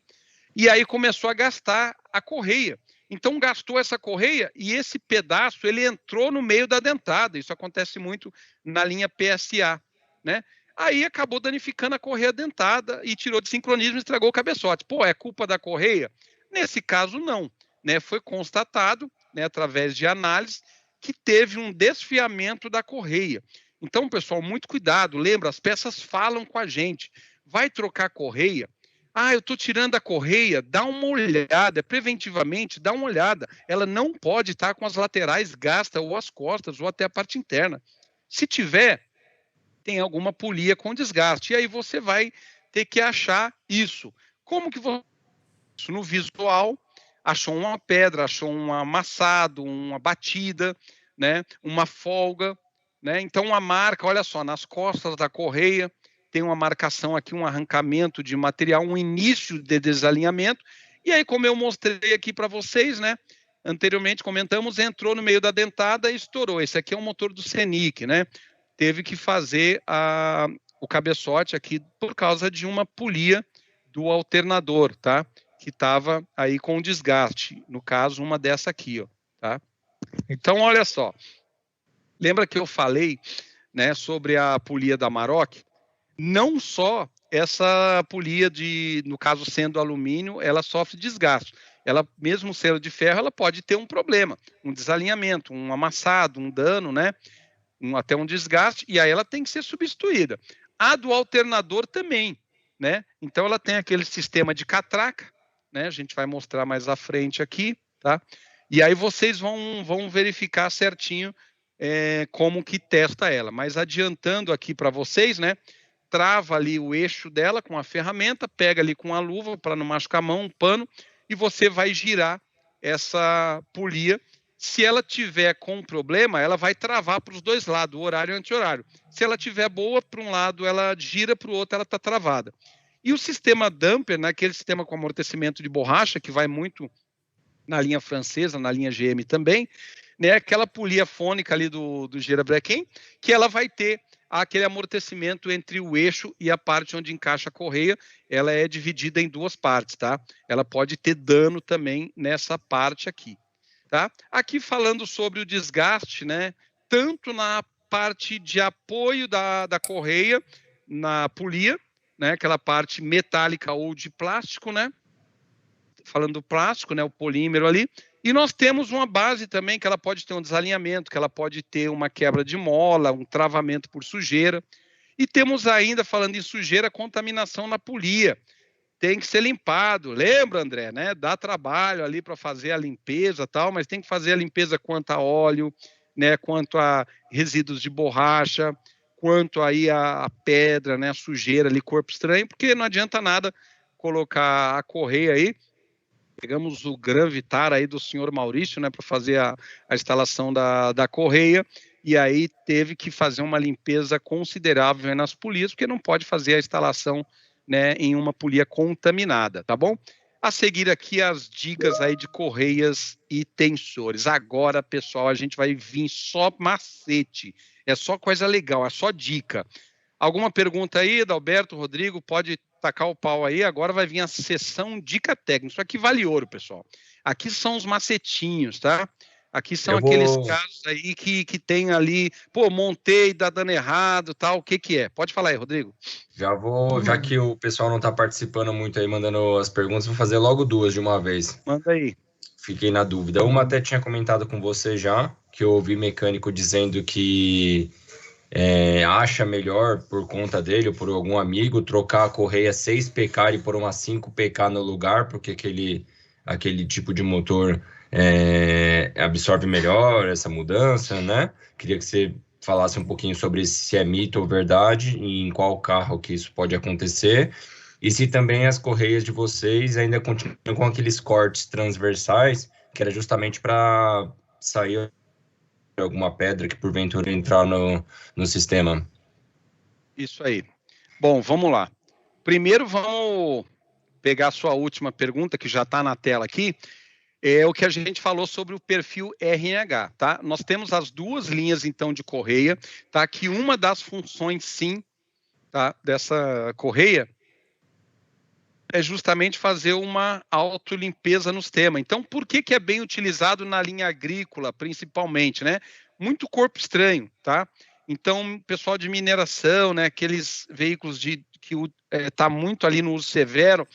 e aí começou a gastar a correia. Então gastou essa correia e esse pedaço ele entrou no meio da dentada. Isso acontece muito na linha PSA, né? Aí acabou danificando a correia dentada e tirou de sincronismo e estragou o cabeçote. Pô, é culpa da correia? Nesse caso não, né? Foi constatado, né, através de análise, que teve um desfiamento da correia. Então, pessoal, muito cuidado. Lembra, as peças falam com a gente. Vai trocar a correia? Ah, eu estou tirando a correia, dá uma olhada, preventivamente, dá uma olhada. Ela não pode estar com as laterais gastas, ou as costas, ou até a parte interna. Se tiver, tem alguma polia com desgaste. E aí você vai ter que achar isso. Como que você... Isso no visual, achou uma pedra, achou um amassado, uma batida, né? Uma folga, né? Então a marca, olha só, nas costas da correia, tem uma marcação aqui, um arrancamento de material, um início de desalinhamento, e aí, como eu mostrei aqui para vocês, né, anteriormente comentamos, entrou no meio da dentada e estourou. Esse aqui é um motor do Scenic, né, teve que fazer o cabeçote aqui por causa de uma polia do alternador, tá, que estava aí com desgaste, no caso, uma dessa aqui, ó, tá. Então, olha só, lembra que eu falei, né, sobre a polia da Amarok? Não só essa polia no caso sendo alumínio, ela sofre desgaste. Ela, mesmo sendo de ferro, ela pode ter um problema, um desalinhamento, um amassado, um dano, né? Até um desgaste, e aí ela tem que ser substituída. A do alternador também, né? Então ela tem aquele sistema de catraca, né? A gente vai mostrar mais à frente aqui, tá? E aí vocês vão verificar certinho como que testa ela. Mas adiantando aqui para vocês, né? Trava ali o eixo dela com a ferramenta, pega ali com a luva para não machucar a mão, um pano, e você vai girar essa polia. Se ela tiver com problema, ela vai travar para os dois lados, horário e anti-horário. Se ela tiver boa para um lado, ela gira, para o outro ela está travada. E o sistema damper, né, aquele sistema com amortecimento de borracha, que vai muito na linha francesa, na linha GM também, né, aquela polia fônica ali do Girabrequim, que ela vai ter aquele amortecimento entre o eixo e a parte onde encaixa a correia, ela é dividida em duas partes, tá? Ela pode ter dano também nessa parte aqui, tá? Aqui falando sobre o desgaste, né? Tanto na parte de apoio da correia, na polia, né? Aquela parte metálica ou de plástico, né? Falando do plástico, né? O polímero ali. E nós temos uma base também que ela pode ter um desalinhamento, que ela pode ter uma quebra de mola, um travamento por sujeira. E temos ainda, falando em sujeira, contaminação na polia. Tem que ser limpado. Lembra, André, né? Dá trabalho ali para fazer a limpeza e tal, mas tem que fazer a limpeza quanto a óleo, né? Quanto a resíduos de borracha, quanto aí a pedra, né? A sujeira ali, corpo estranho, porque não adianta nada colocar a correia aí. Pegamos o Gran Vitara aí do senhor Maurício, né, para fazer a instalação da correia, e aí teve que fazer uma limpeza considerável nas polias, porque não pode fazer a instalação, né, em uma polia contaminada, tá bom? A seguir aqui as dicas aí de correias e tensores. Agora, pessoal, a gente vai vir só macete, é só coisa legal, é só dica. Alguma pergunta aí, Adalberto, Rodrigo, pode tacar o pau aí, agora vai vir a sessão dica técnica. Isso aqui vale ouro, pessoal. Aqui são os macetinhos, tá? Aqui são aqueles casos aí que tem ali, pô, montei, dá dando errado, tal, o que é? Pode falar aí, Rodrigo. Já que o pessoal não tá participando muito aí, mandando as perguntas, vou fazer logo duas de uma vez. Manda aí. Fiquei na dúvida. Uma até tinha comentado com você já, que eu ouvi mecânico dizendo que acha melhor, por conta dele ou por algum amigo, trocar a correia 6 PK e pôr uma 5 PK no lugar, porque aquele tipo de motor absorve melhor essa mudança, né? Queria que você falasse um pouquinho sobre se é mito ou verdade e em qual carro que isso pode acontecer. E se também as correias de vocês ainda continuam com aqueles cortes transversais que era justamente para sair alguma pedra que porventura entrar no sistema. Isso aí. Bom, vamos lá. Primeiro vamos pegar a sua última pergunta, que já está na tela aqui, é o que a gente falou sobre o perfil RNH, tá? Nós temos as duas linhas, então, de correia, tá? Que uma das funções, sim, tá? Dessa correia é justamente fazer uma autolimpeza no sistema. Então, por que é bem utilizado na linha agrícola, principalmente, né? Muito corpo estranho, tá? Então, pessoal de mineração, né? Aqueles veículos que está muito ali no uso severo,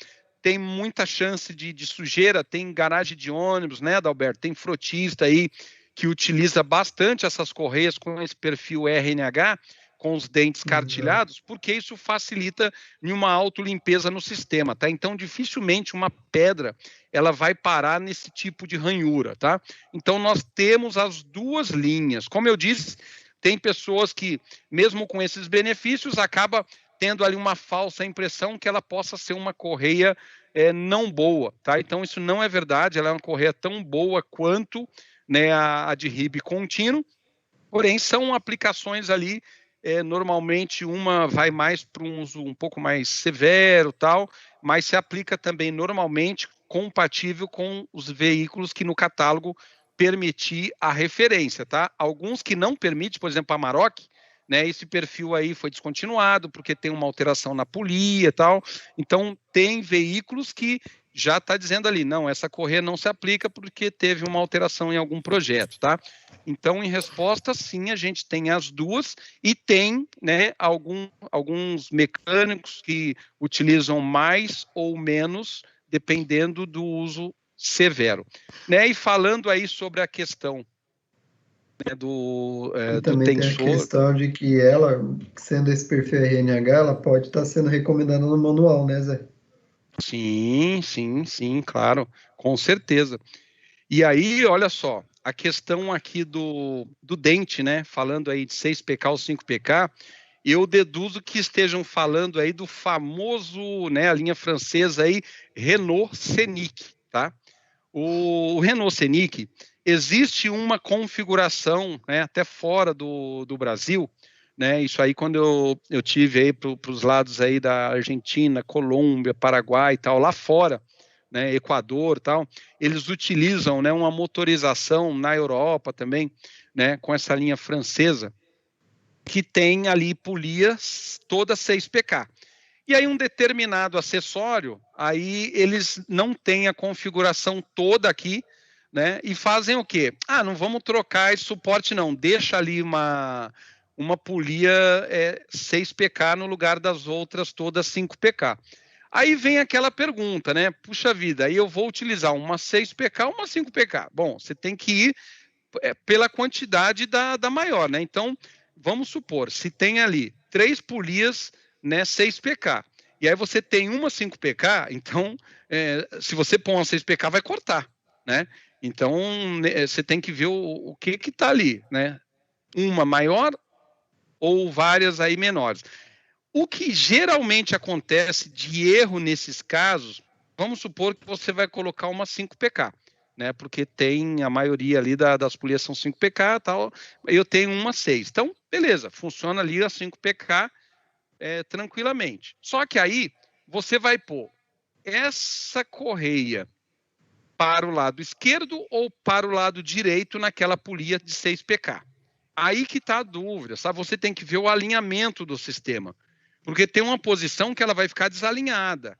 tem muita chance de sujeira, tem garagem de ônibus, né, Adalberto? Tem frotista aí que utiliza bastante essas correias com esse perfil RNH, com os dentes cartilhados, porque isso facilita em uma autolimpeza no sistema, tá? Então, dificilmente uma pedra ela vai parar nesse tipo de ranhura, tá? Então, nós temos as duas linhas. Como eu disse, tem pessoas que, mesmo com esses benefícios, acaba tendo ali uma falsa impressão que ela possa ser uma correia não boa, tá? Então, isso não é verdade, ela é uma correia tão boa quanto, né, a de RIB contínuo, porém, são aplicações ali, normalmente uma vai mais para um uso um pouco mais severo, tal, mas se aplica também normalmente compatível com os veículos que no catálogo permitir a referência, tá? Alguns que não permitem, por exemplo, a Amarok, né, esse perfil aí foi descontinuado porque tem uma alteração na polia e tal. Então, tem veículos que já está dizendo ali, não, essa correia não se aplica porque teve uma alteração em algum projeto, tá? Então, em resposta, sim, a gente tem as duas e tem, né, alguns mecânicos que utilizam mais ou menos, dependendo do uso severo. Né? E falando aí sobre a questão, né, do também tensor. Tem a questão de que ela, sendo esse perfil RNH, ela pode estar sendo recomendada no manual, né, Zé? Sim, claro, com certeza. E aí, olha só, a questão aqui do dente, né, falando aí de 6PK ou 5PK, eu deduzo que estejam falando aí do famoso, né, a linha francesa aí, Renault Scenic, tá? O Renault Scenic, existe uma configuração, né, até fora do Brasil, né, isso aí quando eu tive aí para os lados aí da Argentina, Colômbia, Paraguai e tal, lá fora, né, Equador e tal, eles utilizam, né, uma motorização na Europa também, né, com essa linha francesa, que tem ali polias toda 6PK. E aí um determinado acessório, aí eles não têm a configuração toda aqui, né? E fazem o quê? Ah, não vamos trocar esse suporte não, deixa ali uma polia 6PK no lugar das outras todas 5PK. Aí vem aquela pergunta, né? Puxa vida, aí eu vou utilizar uma 6PK ou uma 5PK? Bom, você tem que ir pela quantidade da maior, né? Então, vamos supor, se tem ali 3 polias, né, 6PK, e aí você tem uma 5PK, então, se você pôr uma 6PK, vai cortar, né? Então, você tem que ver o que está ali, né? Uma maior ou várias aí menores. O que geralmente acontece de erro nesses casos, vamos supor que você vai colocar uma 5PK, né? Porque tem a maioria ali das polias são 5PK e tal, eu tenho uma 6. Então, beleza, funciona ali a 5PK tranquilamente. Só que aí você vai pôr essa correia para o lado esquerdo ou para o lado direito naquela polia de 6PK. Aí que está a dúvida, sabe? Você tem que ver o alinhamento do sistema, porque tem uma posição que ela vai ficar desalinhada.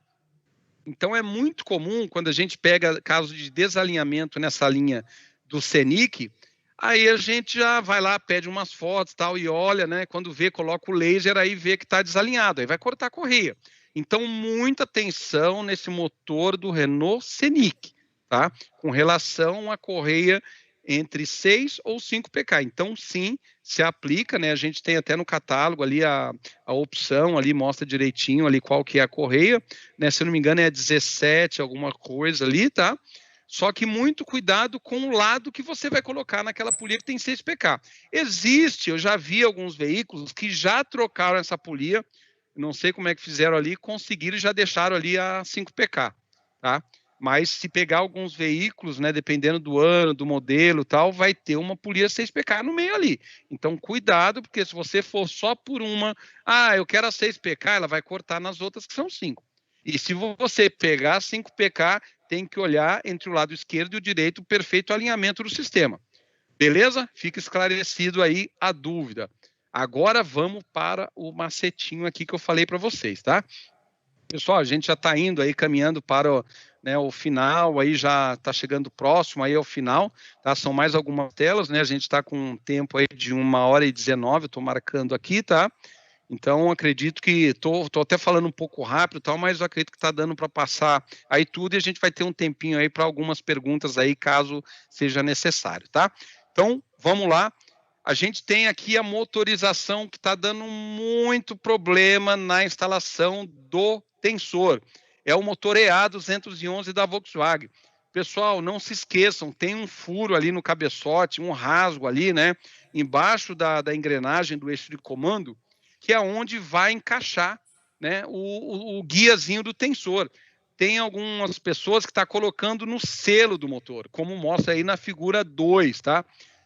Então, é muito comum, quando a gente pega casos de desalinhamento nessa linha do Scenic, aí a gente já vai lá, pede umas fotos tal, e olha, né? Quando vê, coloca o laser, aí vê que está desalinhado, aí vai cortar a correia. Então, muita atenção nesse motor do Renault Scenic, tá? Com relação à correia entre 6 ou 5PK. Então, sim, se aplica, né? A gente tem até no catálogo ali a opção ali, mostra direitinho ali qual que é a correia, né? Se eu não me engano é 17, alguma coisa ali, tá? Só que muito cuidado com o lado que você vai colocar naquela polia que tem 6PK. Existe, eu já vi alguns veículos que já trocaram essa polia, não sei como é que fizeram ali, conseguiram e já deixaram ali a 5PK, tá? Mas se pegar alguns veículos, né, dependendo do ano, do modelo, tal, vai ter uma polia 6PK no meio ali. Então, cuidado, porque se você for só por uma, eu quero a 6PK, ela vai cortar nas outras que são 5. E se você pegar 5PK, tem que olhar entre o lado esquerdo e o direito o perfeito alinhamento do sistema. Beleza? Fica esclarecido aí a dúvida. Agora vamos para o macetinho aqui que eu falei para vocês, tá? Pessoal, a gente já está indo aí, caminhando para o final, aí já está chegando próximo aí ao final, tá? São mais algumas telas, né? A gente está com um tempo aí de 1h19, eu estou marcando aqui, tá? Então, acredito que estou até falando um pouco rápido, tal, mas eu acredito que está dando para passar aí tudo e a gente vai ter um tempinho aí para algumas perguntas aí, caso seja necessário, tá? Então, vamos lá. A gente tem aqui a motorização que está dando muito problema na instalação do tensor. É o motor EA211 da Volkswagen. Pessoal, não se esqueçam, tem um furo ali no cabeçote, um rasgo ali, né? Embaixo da engrenagem do eixo de comando, que é onde vai encaixar, né, o guiazinho do tensor. Tem algumas pessoas que estão colocando no selo do motor, como mostra aí na figura 2, tá?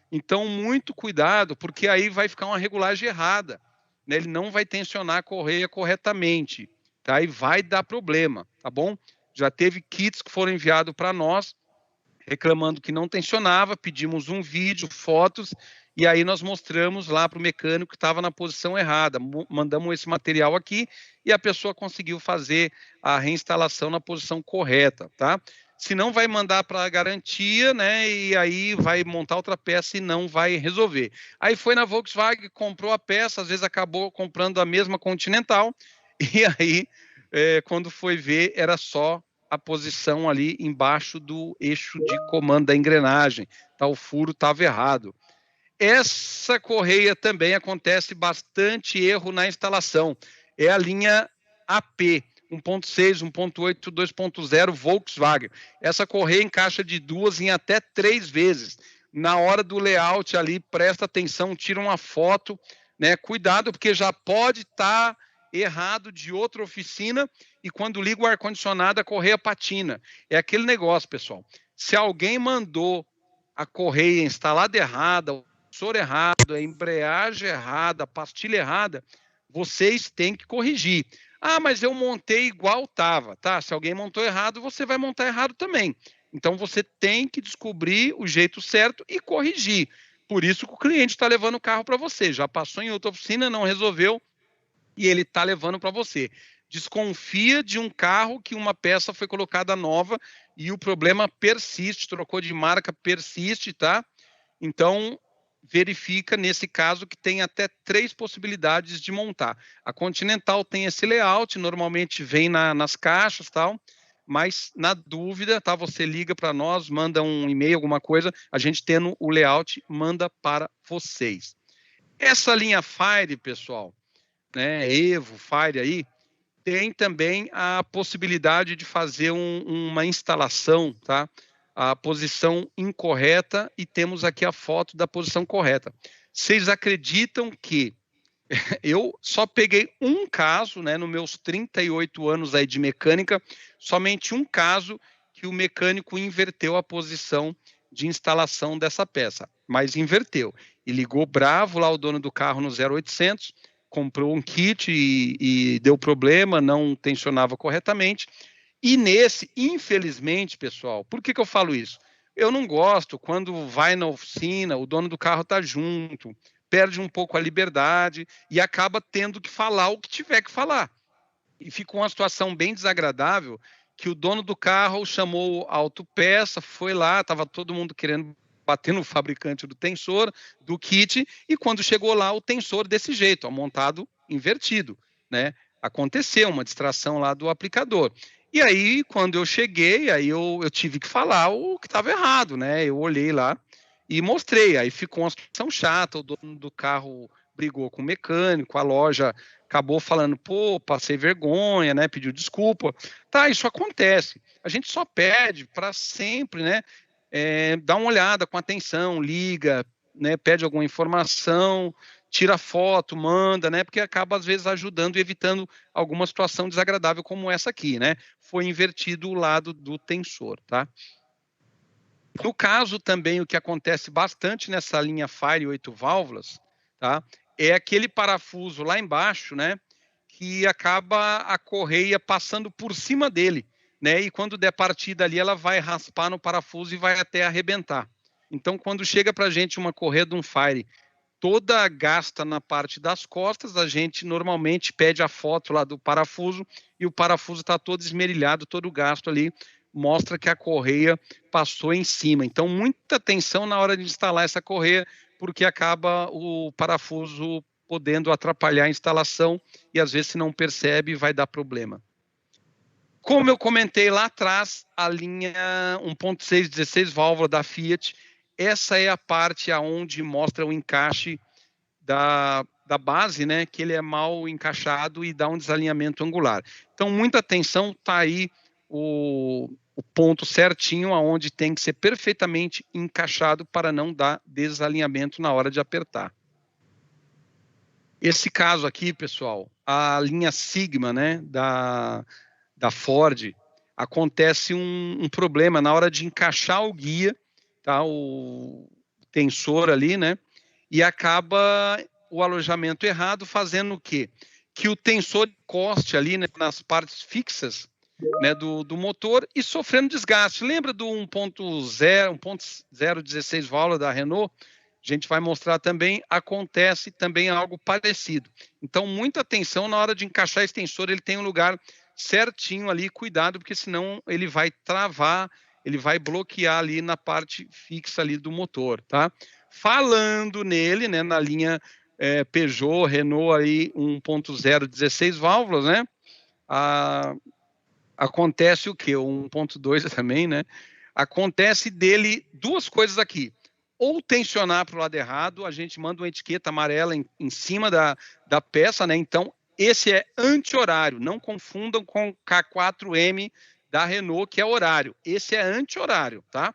Então, muito cuidado, porque aí vai ficar uma regulagem errada, né? Ele não vai tensionar a correia corretamente, tá? E vai dar problema, tá bom? Já teve kits que foram enviados para nós, reclamando que não tensionava, pedimos um vídeo, fotos, e aí nós mostramos lá para o mecânico que estava na posição errada. Mandamos esse material aqui e a pessoa conseguiu fazer a reinstalação na posição correta, tá? Se não, vai mandar para a garantia, né? E aí vai montar outra peça e não vai resolver. Aí foi na Volkswagen, comprou a peça, às vezes acabou comprando a mesma Continental, e aí, quando foi ver, era só a posição ali embaixo do eixo de comando da engrenagem, tá? O furo estava errado. Essa correia também acontece bastante erro na instalação. É a linha AP 1.6, 1.8, 2.0 Volkswagen. Essa correia encaixa de 2 em até 3 vezes. Na hora do layout ali, presta atenção, tira uma foto, né? Cuidado, porque já pode estar errado de outra oficina e quando liga o ar-condicionado, a correia patina. É aquele negócio, pessoal. Se alguém mandou a correia instalada errada, o sensor errado, a embreagem errada, a pastilha errada, vocês têm que corrigir. Mas eu montei igual estava, tá? Se alguém montou errado, você vai montar errado também. Então, você tem que descobrir o jeito certo e corrigir. Por isso que o cliente está levando o carro para você. Já passou em outra oficina, não resolveu, e ele está levando para você. Desconfia de um carro que uma peça foi colocada nova e o problema persiste, trocou de marca, persiste, tá? Então, verifica nesse caso que tem até 3 possibilidades de montar. A Continental tem esse layout, normalmente vem nas caixas, tal, mas na dúvida, tá? Você liga para nós, manda um e-mail, alguma coisa, a gente tendo o layout, manda para vocês. Essa linha Fire, pessoal, né, Evo, Fire aí, tem também a possibilidade de fazer uma instalação, tá? A posição incorreta e temos aqui a foto da posição correta. Vocês acreditam que eu só peguei um caso, né, nos meus 38 anos aí de mecânica, somente um caso que o mecânico inverteu a posição de instalação dessa peça, mas inverteu. E ligou bravo lá o dono do carro no 0800, comprou um kit e deu problema, não tensionava corretamente. E nesse, infelizmente, pessoal, por que eu falo isso? Eu não gosto quando vai na oficina, o dono do carro está junto, perde um pouco a liberdade e acaba tendo que falar o que tiver que falar. E ficou uma situação bem desagradável, que o dono do carro chamou a autopeça, foi lá, estava todo mundo querendo bater no fabricante do tensor, do kit, e quando chegou lá, o tensor desse jeito, ó, montado invertido, né? Aconteceu uma distração lá do aplicador. E aí, quando eu cheguei, aí eu tive que falar o que estava errado, né? Eu olhei lá e mostrei. Aí ficou uma situação chata, o dono do carro brigou com o mecânico, a loja acabou falando, pô, passei vergonha, né? Pediu desculpa. Tá, isso acontece. A gente só pede para sempre, né? Dá uma olhada com atenção, liga, né? Pede alguma informação, tira foto, manda, né? Porque acaba, às vezes, ajudando e evitando alguma situação desagradável como essa aqui, né? Foi invertido o lado do tensor, tá? No caso também, o que acontece bastante nessa linha Fire 8 válvulas, tá? É aquele parafuso lá embaixo, né? Que acaba a correia passando por cima dele, né? E quando der partida ali, ela vai raspar no parafuso e vai até arrebentar. Então, quando chega para a gente uma correia de um Fire toda gasta na parte das costas, a gente normalmente pede a foto lá do parafuso e o parafuso está todo esmerilhado, todo gasto ali, mostra que a correia passou em cima. Então, muita atenção na hora de instalar essa correia, porque acaba o parafuso podendo atrapalhar a instalação e às vezes se não percebe vai dar problema. Como eu comentei lá atrás, a linha 1.6 16 válvula da Fiat, essa é a parte aonde mostra o encaixe da base, né, que ele é mal encaixado e dá um desalinhamento angular. Então, muita atenção, tá aí o ponto certinho aonde tem que ser perfeitamente encaixado para não dar desalinhamento na hora de apertar. Esse caso aqui, pessoal, a linha Sigma, né, da Ford, acontece um problema na hora de encaixar o guia, tá, o tensor ali, né, e acaba o alojamento errado, fazendo o quê? Que o tensor encoste ali, né, nas partes fixas, né, do motor e sofrendo desgaste. Lembra do 1.0 válvula da Renault? A gente vai mostrar também, acontece também algo parecido. Então, muita atenção na hora de encaixar esse tensor, ele tem um lugar certinho ali, cuidado, porque senão ele vai travar, ele vai bloquear ali na parte fixa ali do motor, tá? Falando nele, né, na linha Peugeot, Renault aí 1.0 16 válvulas, né? Acontece o quê? O 1.2 também, né? Acontece dele duas coisas aqui. Ou tensionar para o lado errado, a gente manda uma etiqueta amarela em cima da peça, né? Então, esse é anti-horário. Não confundam com K4M da Renault, que é horário. Esse é anti-horário, tá?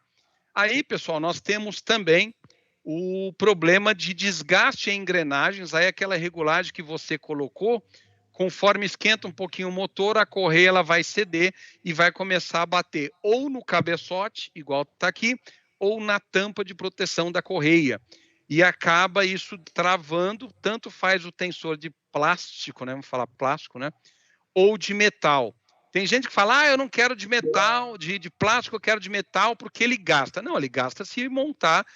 Aí, pessoal, nós temos também o problema de desgaste em engrenagens. Aí, aquela regulagem que você colocou, conforme esquenta um pouquinho o motor, a correia ela vai ceder e vai começar a bater ou no cabeçote, igual está aqui, ou na tampa de proteção da correia. E acaba isso travando, tanto faz o tensor de plástico, né? Vamos falar plástico, né? Ou de metal. Tem gente que fala, eu não quero de metal, de plástico, eu quero de metal, porque ele gasta. Não, ele gasta se montar,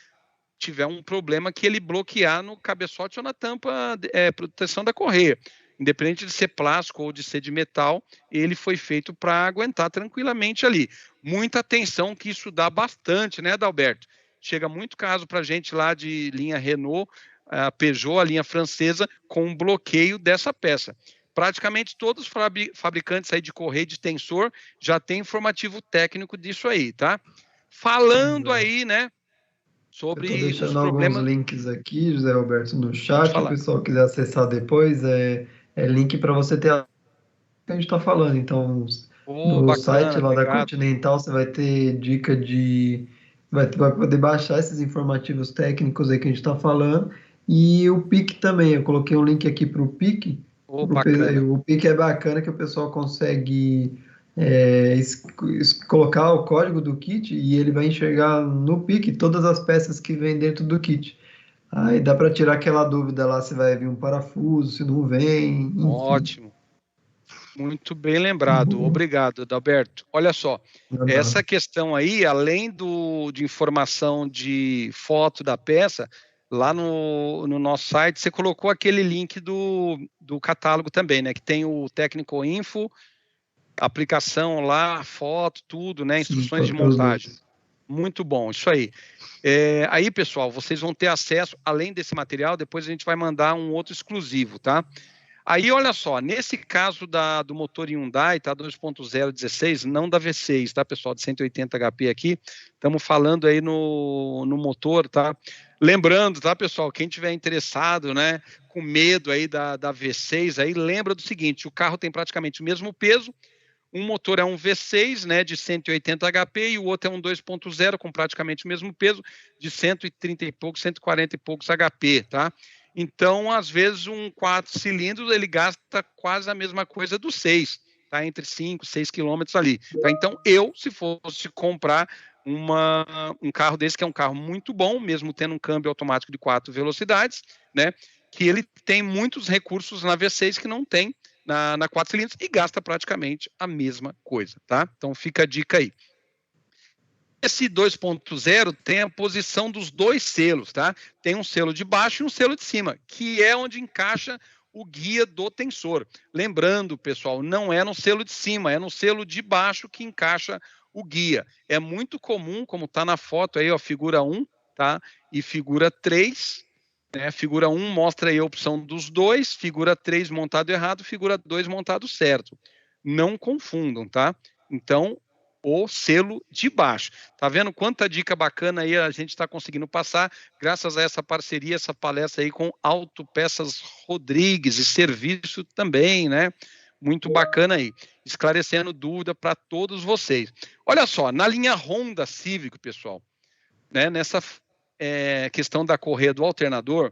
tiver um problema que ele bloquear no cabeçote ou na tampa proteção da correia. Independente de ser plástico ou de ser de metal, ele foi feito para aguentar tranquilamente ali. Muita atenção que isso dá bastante, né, Adalberto? Chega muito caso para a gente lá de linha Renault, a Peugeot, a linha francesa, com um bloqueio dessa peça. Praticamente todos os fabricantes aí de correia de tensor já tem informativo técnico disso aí, tá? Falando aí, né, sobre eu tô deixando os problemas... alguns links aqui, José Roberto, no chat, se o pessoal quiser acessar depois, é link para você ter a que a gente está falando. Então, no bacana, site lá obrigado. da Continental, você vai ter dica de... Vai poder baixar esses informativos técnicos aí que a gente está falando. E o PIC também, eu coloquei um link aqui para o PIC. O PIC é bacana que o pessoal consegue colocar o código do kit e ele vai enxergar no PIC todas as peças que vem dentro do kit. Aí dá para tirar aquela dúvida lá se vai vir um parafuso, se não vem, enfim. Ótimo. Muito bem lembrado. Obrigado, Adalberto. Olha só, essa questão aí, além de informação de foto da peça, lá no nosso site, você colocou aquele link do catálogo também, né? Que tem o Technical Info, aplicação lá, foto, tudo, né? Instruções de montagem. Muito bom, isso aí. Aí, pessoal, vocês vão ter acesso, além desse material, depois a gente vai mandar um outro exclusivo, tá? Aí, olha só, nesse caso do motor Hyundai, tá, 2.0 16, não da V6, tá, pessoal, de 180 HP aqui, estamos falando aí no motor, tá? Lembrando, tá, pessoal, quem tiver interessado, né, com medo aí da V6, aí lembra do seguinte, o carro tem praticamente o mesmo peso, um motor é um V6, né, de 180 HP e o outro é um 2.0 com praticamente o mesmo peso, de 130 e poucos, 140 e poucos HP, tá? Então, às vezes, um 4 cilindros, ele gasta quase a mesma coisa do 6, tá? Entre 5 e 6 quilômetros ali. Tá? Então, se fosse comprar um carro desse, que é um carro muito bom, mesmo tendo um câmbio automático de 4 velocidades, né? Que ele tem muitos recursos na V6 que não tem na 4 cilindros e gasta praticamente a mesma coisa, tá? Então, fica a dica aí. Esse 2.0 tem a posição dos 2 selos, tá? Tem um selo de baixo e um selo de cima, que é onde encaixa o guia do tensor. Lembrando, pessoal, não é no selo de cima, é no selo de baixo que encaixa o guia. É muito comum, como está na foto aí, ó, figura 1, tá? E figura 3, né? Figura 1 mostra aí a opção dos 2, figura 3 montado errado, figura 2 montado certo. Não confundam, tá? Então, o selo de baixo. Tá vendo quanta dica bacana aí a gente está conseguindo passar, graças a essa parceria, essa palestra aí com Autopeças Rodrigues e serviço também, né? Muito bacana aí, esclarecendo dúvida para todos vocês. Olha só, na linha Honda Civic, pessoal, né, nessa questão da correia do alternador,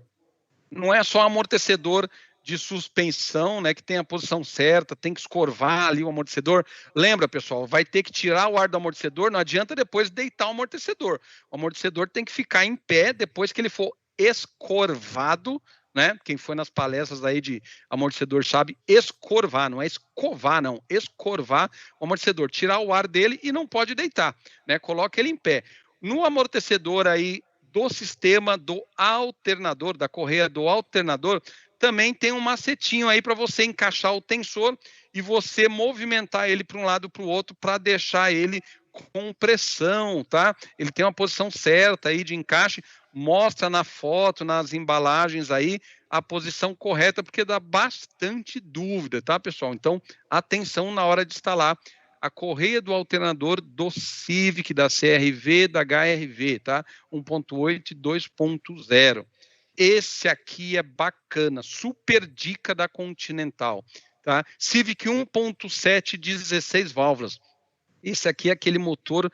não é só amortecedor de suspensão, né, que tem a posição certa, tem que escorvar ali o amortecedor. Lembra, pessoal, vai ter que tirar o ar do amortecedor, não adianta depois deitar o amortecedor. O amortecedor tem que ficar em pé depois que ele for escorvado, né? Quem foi nas palestras aí de amortecedor sabe, escorvar, não é escovar, não, escorvar o amortecedor, tirar o ar dele e não pode deitar, né? Coloca ele em pé. No amortecedor aí do sistema do alternador, da correia do alternador, também tem um macetinho aí para você encaixar o tensor e você movimentar ele para um lado para o outro para deixar ele com pressão, tá? Ele tem uma posição certa aí de encaixe, mostra na foto, nas embalagens aí, a posição correta, porque dá bastante dúvida, tá, pessoal? Então, atenção na hora de instalar a correia do alternador do Civic, da CR-V, da HR-V, tá? 1.8 e 2.0. Esse aqui é bacana, super dica da Continental, tá? Civic 1.7, 16 válvulas. Esse aqui é aquele motor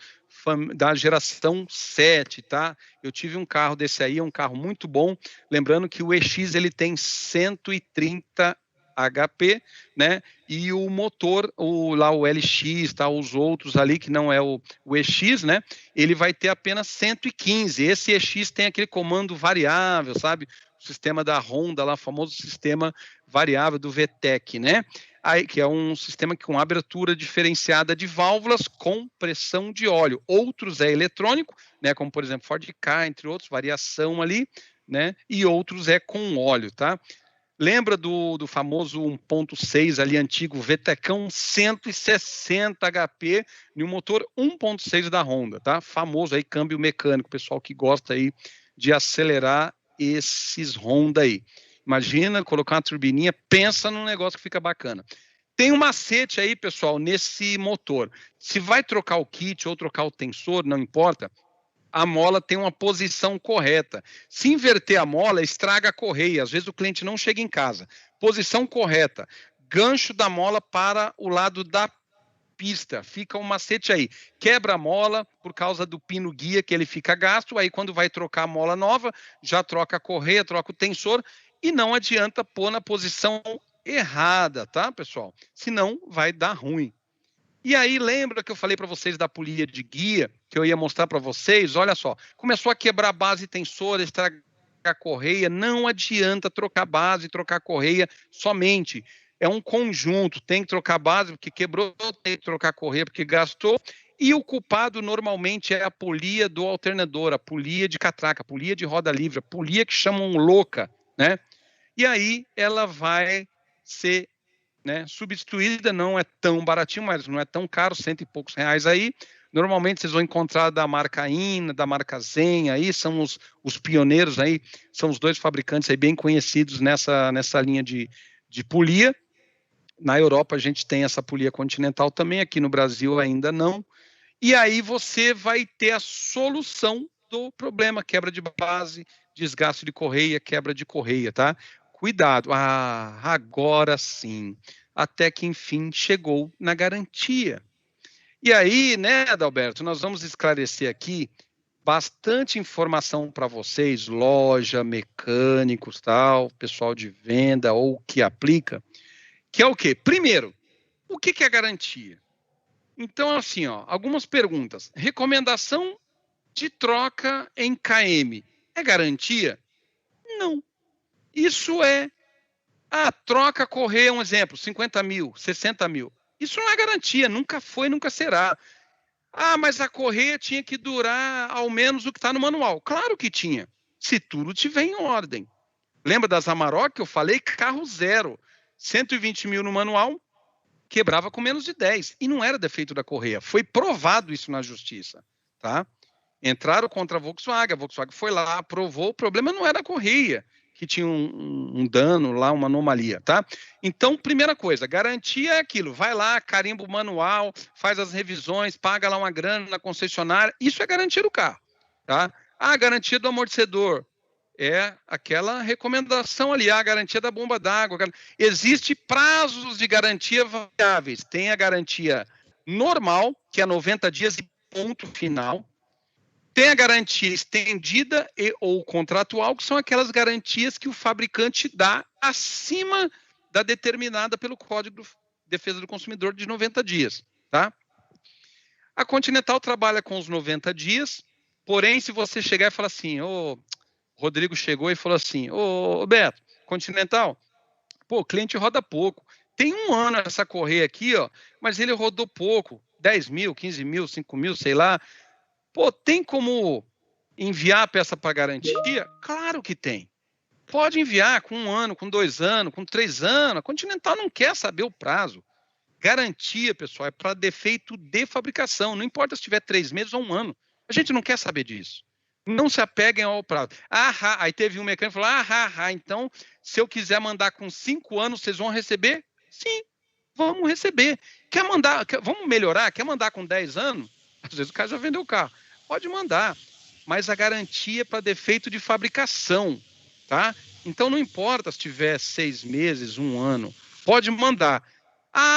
da geração 7, tá? Eu tive um carro desse aí, é um carro muito bom. Lembrando que o EX ele tem 130 HP, né? E o motor, o LX, tá? Os outros ali, que não é o EX, né? Ele vai ter apenas 115. Esse EX tem aquele comando variável, sabe? O sistema da Honda, lá, o famoso sistema variável do VTEC, né? Aí, que é um sistema com abertura diferenciada de válvulas com pressão de óleo. Outros é eletrônico, né? Como, por exemplo, Ford Ka, entre outros, variação ali, né? E outros é com óleo, tá? Lembra do famoso 1.6 ali antigo, VTECão 160 HP, e um motor 1.6 da Honda, tá? Famoso aí, câmbio mecânico, pessoal que gosta aí de acelerar esses Honda aí. Imagina colocar uma turbininha, pensa num negócio que fica bacana. Tem um macete aí, pessoal, nesse motor. Se vai trocar o kit ou trocar o tensor, não importa, a mola tem uma posição correta. Se inverter a mola, estraga a correia. Às vezes o cliente não chega em casa. Posição correta. Gancho da mola para o lado da pista. Fica um macete aí. Quebra a mola por causa do pino guia que ele fica gasto. Aí quando vai trocar a mola nova, já troca a correia, troca o tensor. E não adianta pôr na posição errada, tá, pessoal? Senão vai dar ruim. E aí, lembra que eu falei para vocês da polia de guia, que eu ia mostrar para vocês? Olha só, começou a quebrar base tensor, estragar a correia, não adianta trocar base, trocar correia somente. É um conjunto, tem que trocar base porque quebrou, tem que trocar correia porque gastou, e o culpado normalmente é a polia do alternador, a polia de catraca, a polia de roda livre, a polia que chamam louca, né? E aí ela vai ser, né, substituída, não é tão baratinho, mas não é tão caro, R$100 e poucos aí. Normalmente vocês vão encontrar da marca Ina, da marca Zen, aí são os pioneiros aí, são os 2 fabricantes aí bem conhecidos nessa linha de polia. Na Europa a gente tem essa polia Continental também, aqui no Brasil ainda não. E aí você vai ter a solução do problema, quebra de base, desgaste de correia, quebra de correia, tá? Cuidado, agora sim, até que enfim chegou na garantia. E aí, né, Adalberto, nós vamos esclarecer aqui bastante informação para vocês, loja, mecânicos, tal, pessoal de venda ou que aplica, que é o quê? Primeiro, o que é garantia? Então, assim, ó, algumas perguntas. Recomendação de troca em KM é garantia? Não. Isso é troca correr, um exemplo, 50 mil, 60 mil. Isso não é garantia, nunca foi, nunca será. Mas a correia tinha que durar ao menos o que está no manual. Claro que tinha, se tudo tiver em ordem. Lembra das Amarok que eu falei? Carro zero, 120 mil no manual, quebrava com menos de 10. E não era defeito da correia. Foi provado isso na justiça. Tá? Entraram contra a Volkswagen foi lá, aprovou. O problema não era a correia, que tinha um dano lá, uma anomalia. Tá? Então, primeira coisa, garantia é aquilo. Vai lá, carimba o manual, faz as revisões, paga lá uma grana na concessionária. Isso é garantia do carro. Tá? A garantia do amortecedor. É aquela recomendação ali, a garantia da bomba d'água. Existe prazos de garantia variáveis. Tem a garantia normal, que é 90 dias e ponto final. Tem a garantia estendida e ou contratual, que são aquelas garantias que o fabricante dá acima da determinada pelo Código de Defesa do Consumidor de 90 dias. Tá? A Continental trabalha com os 90 dias, porém, se você chegar e falar assim, Rodrigo chegou e falou assim, Beto, Continental, o cliente roda pouco. Tem um ano essa correia aqui, mas ele rodou pouco, 10 mil, 15 mil, 5 mil, sei lá. Tem como enviar a peça para garantia? Claro que tem. Pode enviar com 1 ano, com 2 anos, com 3 anos. A Continental não quer saber o prazo. Garantia, pessoal, é para defeito de fabricação. Não importa se tiver 3 meses ou 1 ano. A gente não quer saber disso. Não se apeguem ao prazo. Aí teve um mecânico que falou, então, se eu quiser mandar com 5 anos, vocês vão receber? Sim, vamos receber. Vamos melhorar? Quer mandar com 10 anos? Às vezes o cara já vendeu o carro. Pode mandar, mas a garantia é para defeito de fabricação, tá? Então não importa se tiver 6 meses, 1 ano, pode mandar.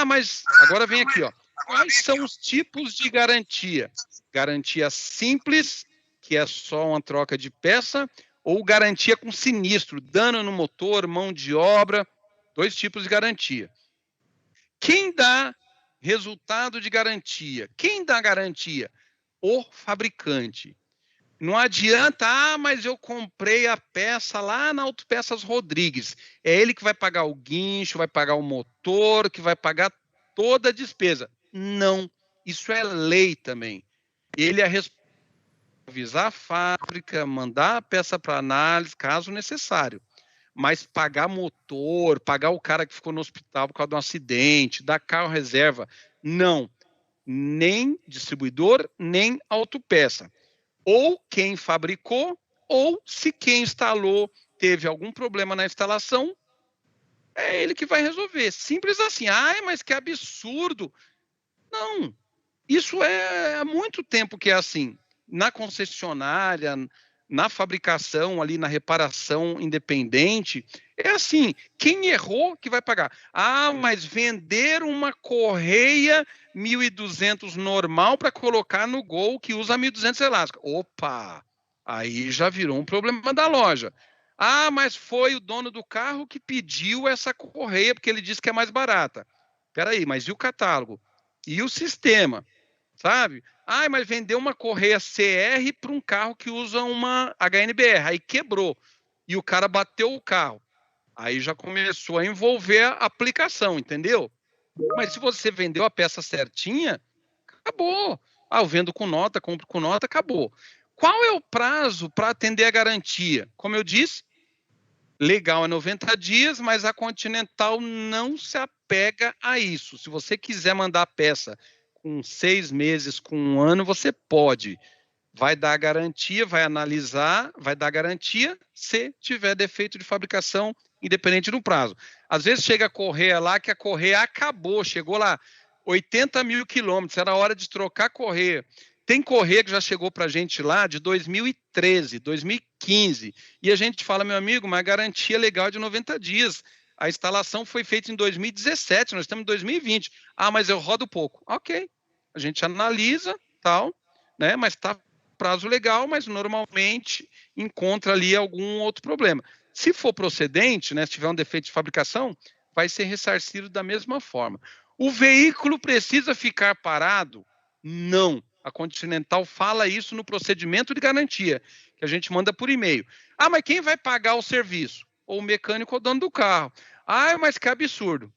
Mas agora vem aqui, quais são os tipos de garantia? Garantia simples, que é só uma troca de peça, ou garantia com sinistro, dano no motor, mão de obra, 2 tipos de garantia. Quem dá resultado de garantia? Quem dá garantia? O fabricante. Não adianta, mas eu comprei a peça lá na Autopeças Rodrigues. É ele que vai pagar o guincho, vai pagar o motor, que vai pagar toda a despesa. Não, isso é lei também. Ele é responsável por avisar a fábrica, mandar a peça para análise, caso necessário. Mas pagar motor, pagar o cara que ficou no hospital por causa de um acidente, dar carro reserva, não. Nem distribuidor, nem autopeça. Ou quem fabricou, ou se quem instalou teve algum problema na instalação, é ele que vai resolver. Simples assim. Mas que absurdo. Não. Isso é há muito tempo que é assim. Na concessionária, na fabricação, ali na reparação independente, é assim, quem errou que vai pagar. Mas vender uma correia 1.200 normal para colocar no Gol que usa 1.200 elástica. Opa, aí já virou um problema da loja. Mas foi o dono do carro que pediu essa correia porque ele disse que é mais barata. Espera aí, mas e o catálogo? E o sistema? Sabe? Mas vendeu uma correia CR para um carro que usa uma HNBR. Aí quebrou. E o cara bateu o carro. Aí já começou a envolver a aplicação, entendeu? Mas se você vendeu a peça certinha, acabou. Eu vendo com nota, compro com nota, acabou. Qual é o prazo para atender a garantia? Como eu disse, legal é 90 dias, mas a Continental não se apega a isso. Se você quiser mandar a peça com 6 meses, com 1 ano, você pode. Vai dar garantia, vai analisar, vai dar garantia se tiver defeito de fabricação, independente do prazo. Às vezes chega a correia lá, que a correia acabou, chegou lá 80 mil quilômetros, era hora de trocar a correia. Tem correia que já chegou para a gente lá de 2013, 2015, e a gente fala, meu amigo, uma garantia legal de 90 dias. A instalação foi feita em 2017, nós estamos em 2020. Mas eu rodo pouco. Ok, a gente analisa, tal, né? Mas está prazo legal, mas normalmente encontra ali algum outro problema. Se for procedente, né, se tiver um defeito de fabricação, vai ser ressarcido da mesma forma. O veículo precisa ficar parado? Não. A Continental fala isso no procedimento de garantia, que a gente manda por e-mail. Ah, mas quem vai pagar o serviço? Ou o mecânico ou o dono do carro. Ah, mas que absurdo.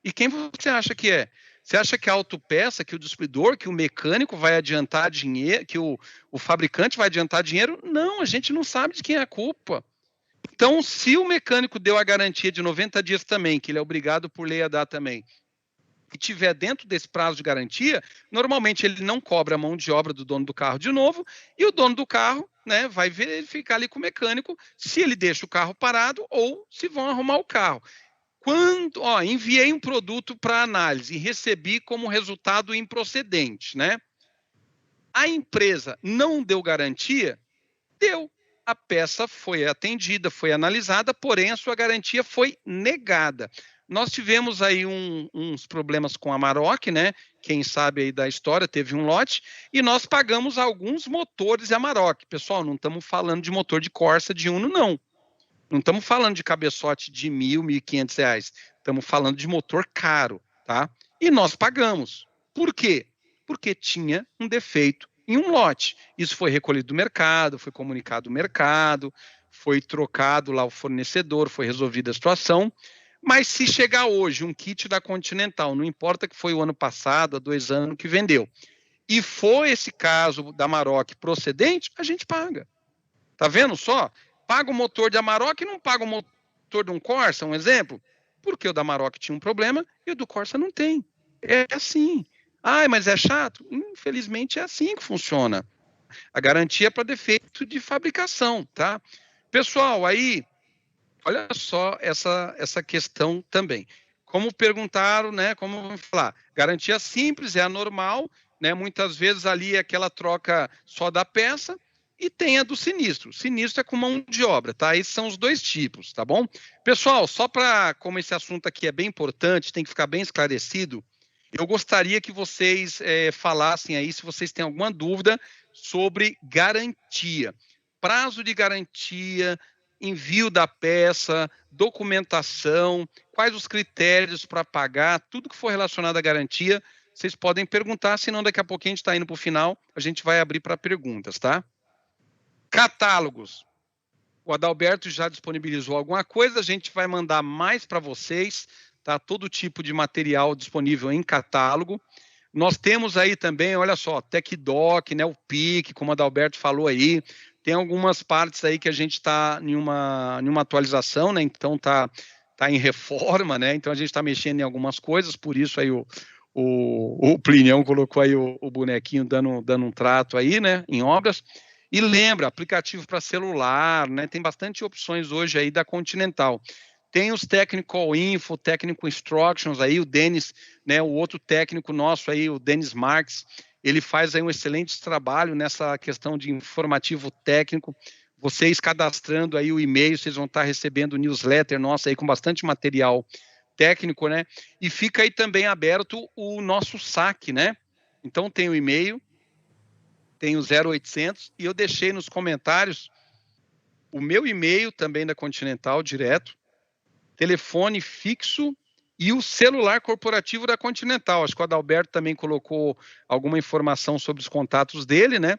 E quem você acha que é? Você acha que a autopeça, que o distribuidor, que o mecânico vai adiantar dinheiro, que o fabricante vai adiantar dinheiro? Não, a gente não sabe de quem é a culpa. Então, se o mecânico deu a garantia de 90 dias também, que ele é obrigado por lei a dar também, e tiver dentro desse prazo de garantia, normalmente ele não cobra a mão de obra do dono do carro de novo, e o dono do carro, né, vai verificar ali com o mecânico se ele deixa o carro parado ou se vão arrumar o carro. Enviei um produto para análise e recebi como resultado improcedente, né? A empresa não deu garantia? Deu. A peça foi atendida, foi analisada, porém a sua garantia foi negada. Nós tivemos aí uns problemas com a Amarok, né? Quem sabe aí da história, teve um lote, e nós pagamos alguns motores Amarok. Pessoal, não estamos falando de motor de Corsa, de Uno, não. Não estamos falando de cabeçote de R$1.000, R$1.500. Estamos falando de motor caro, tá? E nós pagamos. Por quê? Porque tinha um defeito em um lote. Isso foi recolhido do mercado, foi comunicado ao mercado, foi trocado lá o fornecedor, foi resolvida a situação. Mas se chegar hoje um kit da Continental, não importa que foi o ano passado, há 2 anos que vendeu, e for esse caso da Amarok procedente, a gente paga. Tá vendo só? Paga o motor de Amarok e não paga o motor de um Corsa, um exemplo? Porque o da Amarok tinha um problema e o do Corsa não tem. É assim. Ah, mas é chato? Infelizmente é assim que funciona. A garantia é para defeito de fabricação, tá? Pessoal, aí, olha só essa questão também. Como perguntaram, né? Como vamos falar? Garantia simples, é a normal, né? Muitas vezes ali é aquela troca só da peça. E tem a do sinistro. Sinistro é com mão de obra, tá? Esses são os 2 tipos, tá bom? Pessoal, só para, como esse assunto aqui é bem importante, tem que ficar bem esclarecido, eu gostaria que vocês falassem aí se vocês têm alguma dúvida sobre garantia. Prazo de garantia, envio da peça, documentação, quais os critérios para pagar, tudo que for relacionado à garantia, vocês podem perguntar, senão daqui a pouquinho a gente está indo para o final, a gente vai abrir para perguntas, tá? Catálogos. O Adalberto já disponibilizou alguma coisa, a gente vai mandar mais para vocês, tá? Todo tipo de material disponível em catálogo. Nós temos aí também, olha só, TecDoc, né, o PIC, como o Adalberto falou aí, tem algumas partes aí que a gente está em uma atualização, né, então tá em reforma, né, então a gente está mexendo em algumas coisas, por isso aí o Plinião colocou aí o bonequinho dando um trato aí, né, em obras. E lembra, aplicativo para celular, né? Tem bastante opções hoje aí da Continental. Tem os Technical Info, Technical Instructions aí, o Denis, né? O outro técnico nosso aí, o Denis Marques, ele faz aí um excelente trabalho nessa questão de informativo técnico. Vocês cadastrando aí o e-mail, vocês vão estar recebendo newsletter nossa aí com bastante material técnico, né? E fica aí também aberto o nosso saque, né? Então tem o e-mail, tem o 0800, e eu deixei nos comentários o meu e-mail também da Continental, direto, telefone fixo e o celular corporativo da Continental. Acho que o Adalberto também colocou alguma informação sobre os contatos dele, né?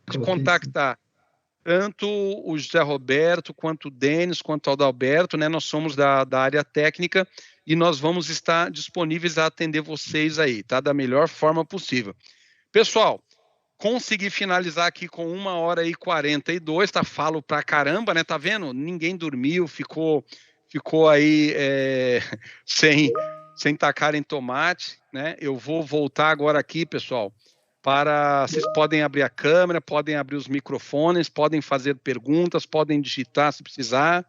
De contactar tanto o José Roberto, quanto o Denis, quanto o Adalberto, né? Nós somos da área técnica e nós vamos estar disponíveis a atender vocês aí, tá? Da melhor forma possível. Pessoal, consegui finalizar aqui com 1h42, tá? Falo pra caramba, né? Tá vendo? Ninguém dormiu, ficou aí sem tacar em tomate, né? Eu vou voltar agora aqui, pessoal, vocês podem abrir a câmera, podem abrir os microfones, podem fazer perguntas, podem digitar se precisar,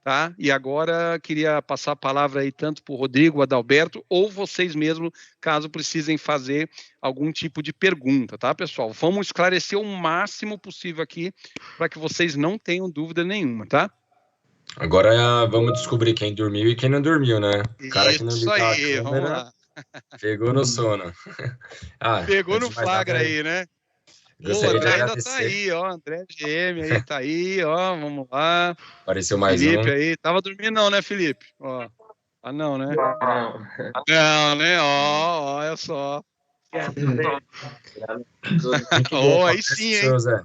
tá? E agora queria passar a palavra aí tanto para o Rodrigo, Adalberto, ou vocês mesmos, caso precisem fazer algum tipo de pergunta, tá, pessoal? Vamos esclarecer o máximo possível aqui para que vocês não tenham dúvida nenhuma, tá? Agora vamos descobrir quem dormiu e quem não dormiu, né? O cara que não ligou a câmera, vamos lá. Pegou no sono. Pegou no flagra aí, né? O André ainda tá aí, ó. André GM aí, tá aí, ó. Vamos lá. Apareceu mais Felipe um. aí. Tava dormindo não, né, Felipe? Ó. Ah, não, né? Não. Não, né? Ó, olha só. Muito Oh, boa aí palestra, sim, hein? seu José.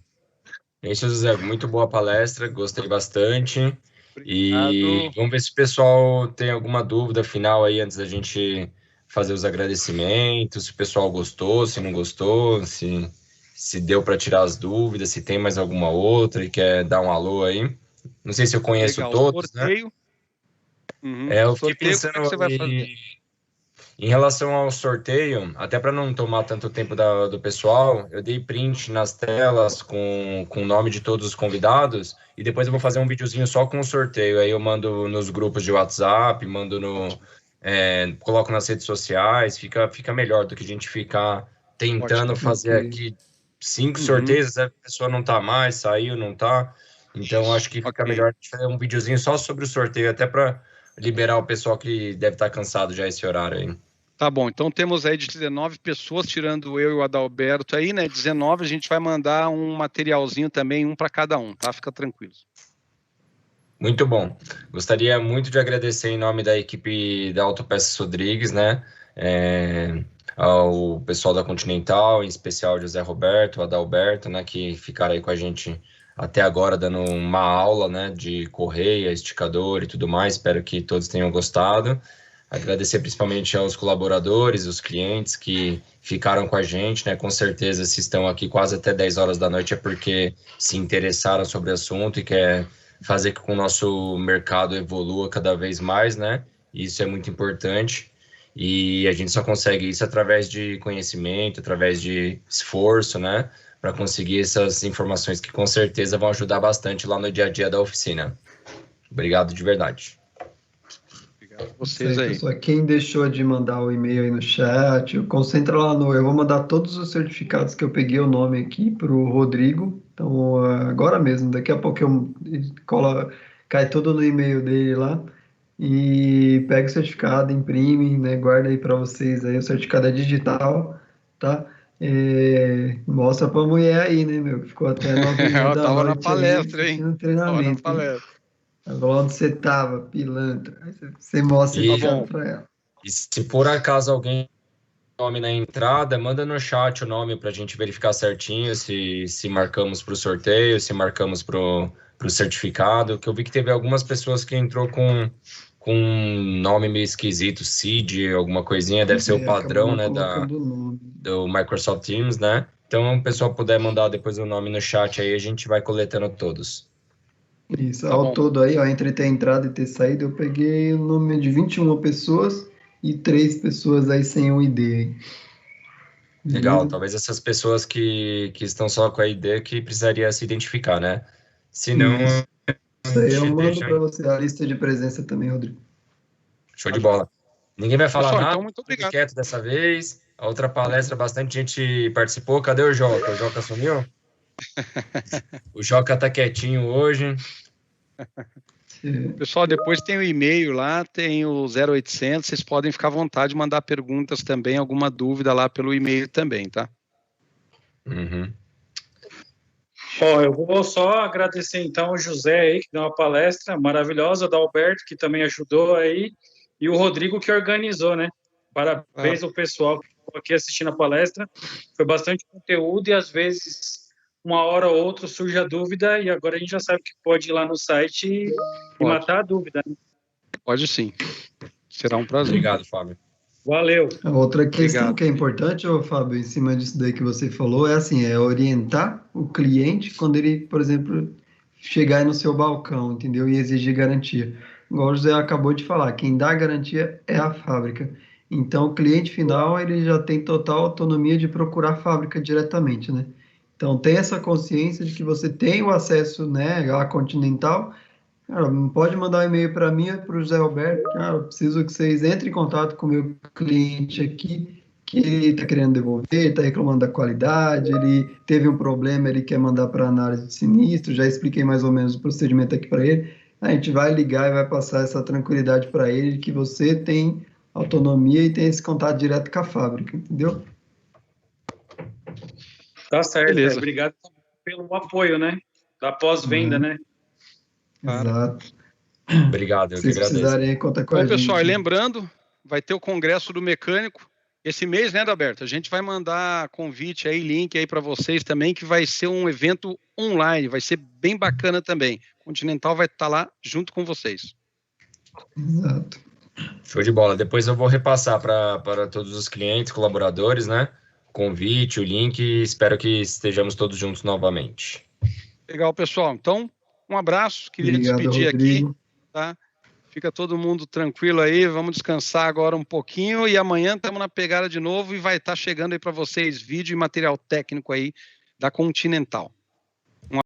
Seu José, muito boa palestra, gostei bastante. E Obrigado. vamos ver se o pessoal tem alguma dúvida final aí antes da gente fazer os agradecimentos, se o pessoal gostou, se não gostou, se deu para tirar as dúvidas, se tem mais alguma outra e quer dar um alô aí. Não sei se eu conheço Legal. todos, né? Sorteio. Uhum. Eu fiquei Sorteio, como é que você vai pensando fazer? em relação ao sorteio, até para não tomar tanto tempo do pessoal, eu dei print nas telas com o nome de todos os convidados e depois eu vou fazer um videozinho só com o sorteio. Aí eu mando nos grupos de WhatsApp, coloco nas redes sociais, fica melhor do que a gente ficar tentando Ótimo. fazer aqui 5 Uhum. sorteios, a pessoa não tá mais, saiu, não tá. Então acho que fica Ok. melhor a gente fazer um videozinho só sobre o sorteio, até para liberar o pessoal que deve estar cansado já esse horário aí. Tá bom, então temos aí de 19 pessoas, tirando eu e o Adalberto aí, né? 19, a gente vai mandar um materialzinho também, um para cada um, tá? Fica tranquilo. Muito bom. Gostaria muito de agradecer em nome da equipe da Autopeças Rodrigues, né? Ao pessoal da Continental, em especial José Roberto, Adalberto, né? Que ficaram aí com a gente até agora, dando uma aula, né? De correia, esticador e tudo mais. Espero que todos tenham gostado. Agradecer principalmente aos colaboradores, os clientes que ficaram com a gente, né? Com certeza, se estão aqui quase até 10 horas da noite é porque se interessaram sobre o assunto e quer fazer com que o nosso mercado evolua cada vez mais, né? Isso é muito importante. E a gente só consegue isso através de conhecimento, através de esforço, né? Para conseguir essas informações que com certeza vão ajudar bastante lá no dia a dia da oficina. Obrigado de verdade. Vocês aí. Pessoal, quem deixou de mandar o e-mail aí no chat, concentra lá no. Eu vou mandar todos os certificados que eu peguei o nome aqui para o Rodrigo. Então, agora mesmo, daqui a pouco cai tudo no e-mail dele lá. E pega o certificado, imprime, né? Guarda aí para vocês aí. O certificado é digital, tá? Mostra para a mulher aí, né, meu? Ficou até 9h30 da tava noite na palestra, aí, hein? assistindo treinamento. Tava na palestra. Onde você tava, pilantra? Aí você mostra Tá bom para ela. E se por acaso alguém nome na entrada, manda no chat o nome para a gente verificar certinho se marcamos para o sorteio, se marcamos para o certificado, que eu vi que teve algumas pessoas que entrou com um nome meio esquisito, Cid, alguma coisinha, deve ser o padrão, né, do Microsoft Teams, né? Então, o pessoal puder mandar depois o nome no chat aí, a gente vai coletando todos. Isso, ao todo aí, ó, entre ter entrado e ter saído, eu peguei o nome de 21 pessoas e 3 pessoas aí sem o ID. Legal, talvez essas pessoas que estão só com a ID que precisaria se identificar, né? Se não, isso aí eu mando para você a lista de presença também, Rodrigo. Show de bola. Ninguém vai falar nada, então, muito obrigado. Quieto dessa vez. A outra palestra, bastante gente participou. Cadê o Joca? O Joca sumiu? O Joca tá quietinho hoje. Pessoal, depois tem o e-mail lá, tem o 0800, vocês podem ficar à vontade de mandar perguntas também, alguma dúvida lá pelo e-mail também, tá? Uhum. Ó, eu vou só agradecer então o José aí, que deu uma palestra maravilhosa, o Alberto, que também ajudou aí, e o Rodrigo, que organizou, né? Parabéns ao pessoal que ficou aqui assistindo a palestra. Foi bastante conteúdo e às vezes uma hora ou outra surge a dúvida e agora a gente já sabe que pode ir lá no site e matar a dúvida. Né? Pode sim. Será um prazer. Obrigado, Fábio. Valeu. A outra questão que é importante, Fábio, em cima disso daí que você falou, é assim, é orientar o cliente quando ele, por exemplo, chegar aí no seu balcão, entendeu? E exigir garantia. Igual o José acabou de falar, quem dá a garantia é a fábrica. Então, o cliente final, ele já tem total autonomia de procurar a fábrica diretamente, né? Então, tem essa consciência de que você tem o acesso, né, à Continental. Cara, pode mandar um e-mail para mim, para o José Alberto. Cara, eu preciso que vocês entrem em contato com o meu cliente aqui, que ele está querendo devolver, está reclamando da qualidade, ele teve um problema, ele quer mandar para análise de sinistro. Já expliquei mais ou menos o procedimento aqui para ele. A gente vai ligar e vai passar essa tranquilidade para ele, de que você tem autonomia e tem esse contato direto com a fábrica, entendeu? Tá certo. Beleza. Obrigado pelo apoio, né? Da pós-venda, né? Exato. Obrigado, eu Se que vocês agradeço. precisarem, conta com a Bom, gente. pessoal, e lembrando, vai ter o Congresso do Mecânico esse mês, né, Adalberto? A gente vai mandar convite aí, link aí para vocês também, que vai ser um evento online, vai ser bem bacana também. Continental vai estar lá junto com vocês. Exato. Show de bola. Depois eu vou repassar para todos os clientes, colaboradores, né? O convite, o link, e espero que estejamos todos juntos novamente. Legal, pessoal. Então, um abraço, queria Obrigado, despedir Rodrigo. aqui, tá? Fica todo mundo tranquilo aí, vamos descansar agora um pouquinho e amanhã estamos na pegada de novo e vai estar chegando aí para vocês vídeo e material técnico aí da Continental.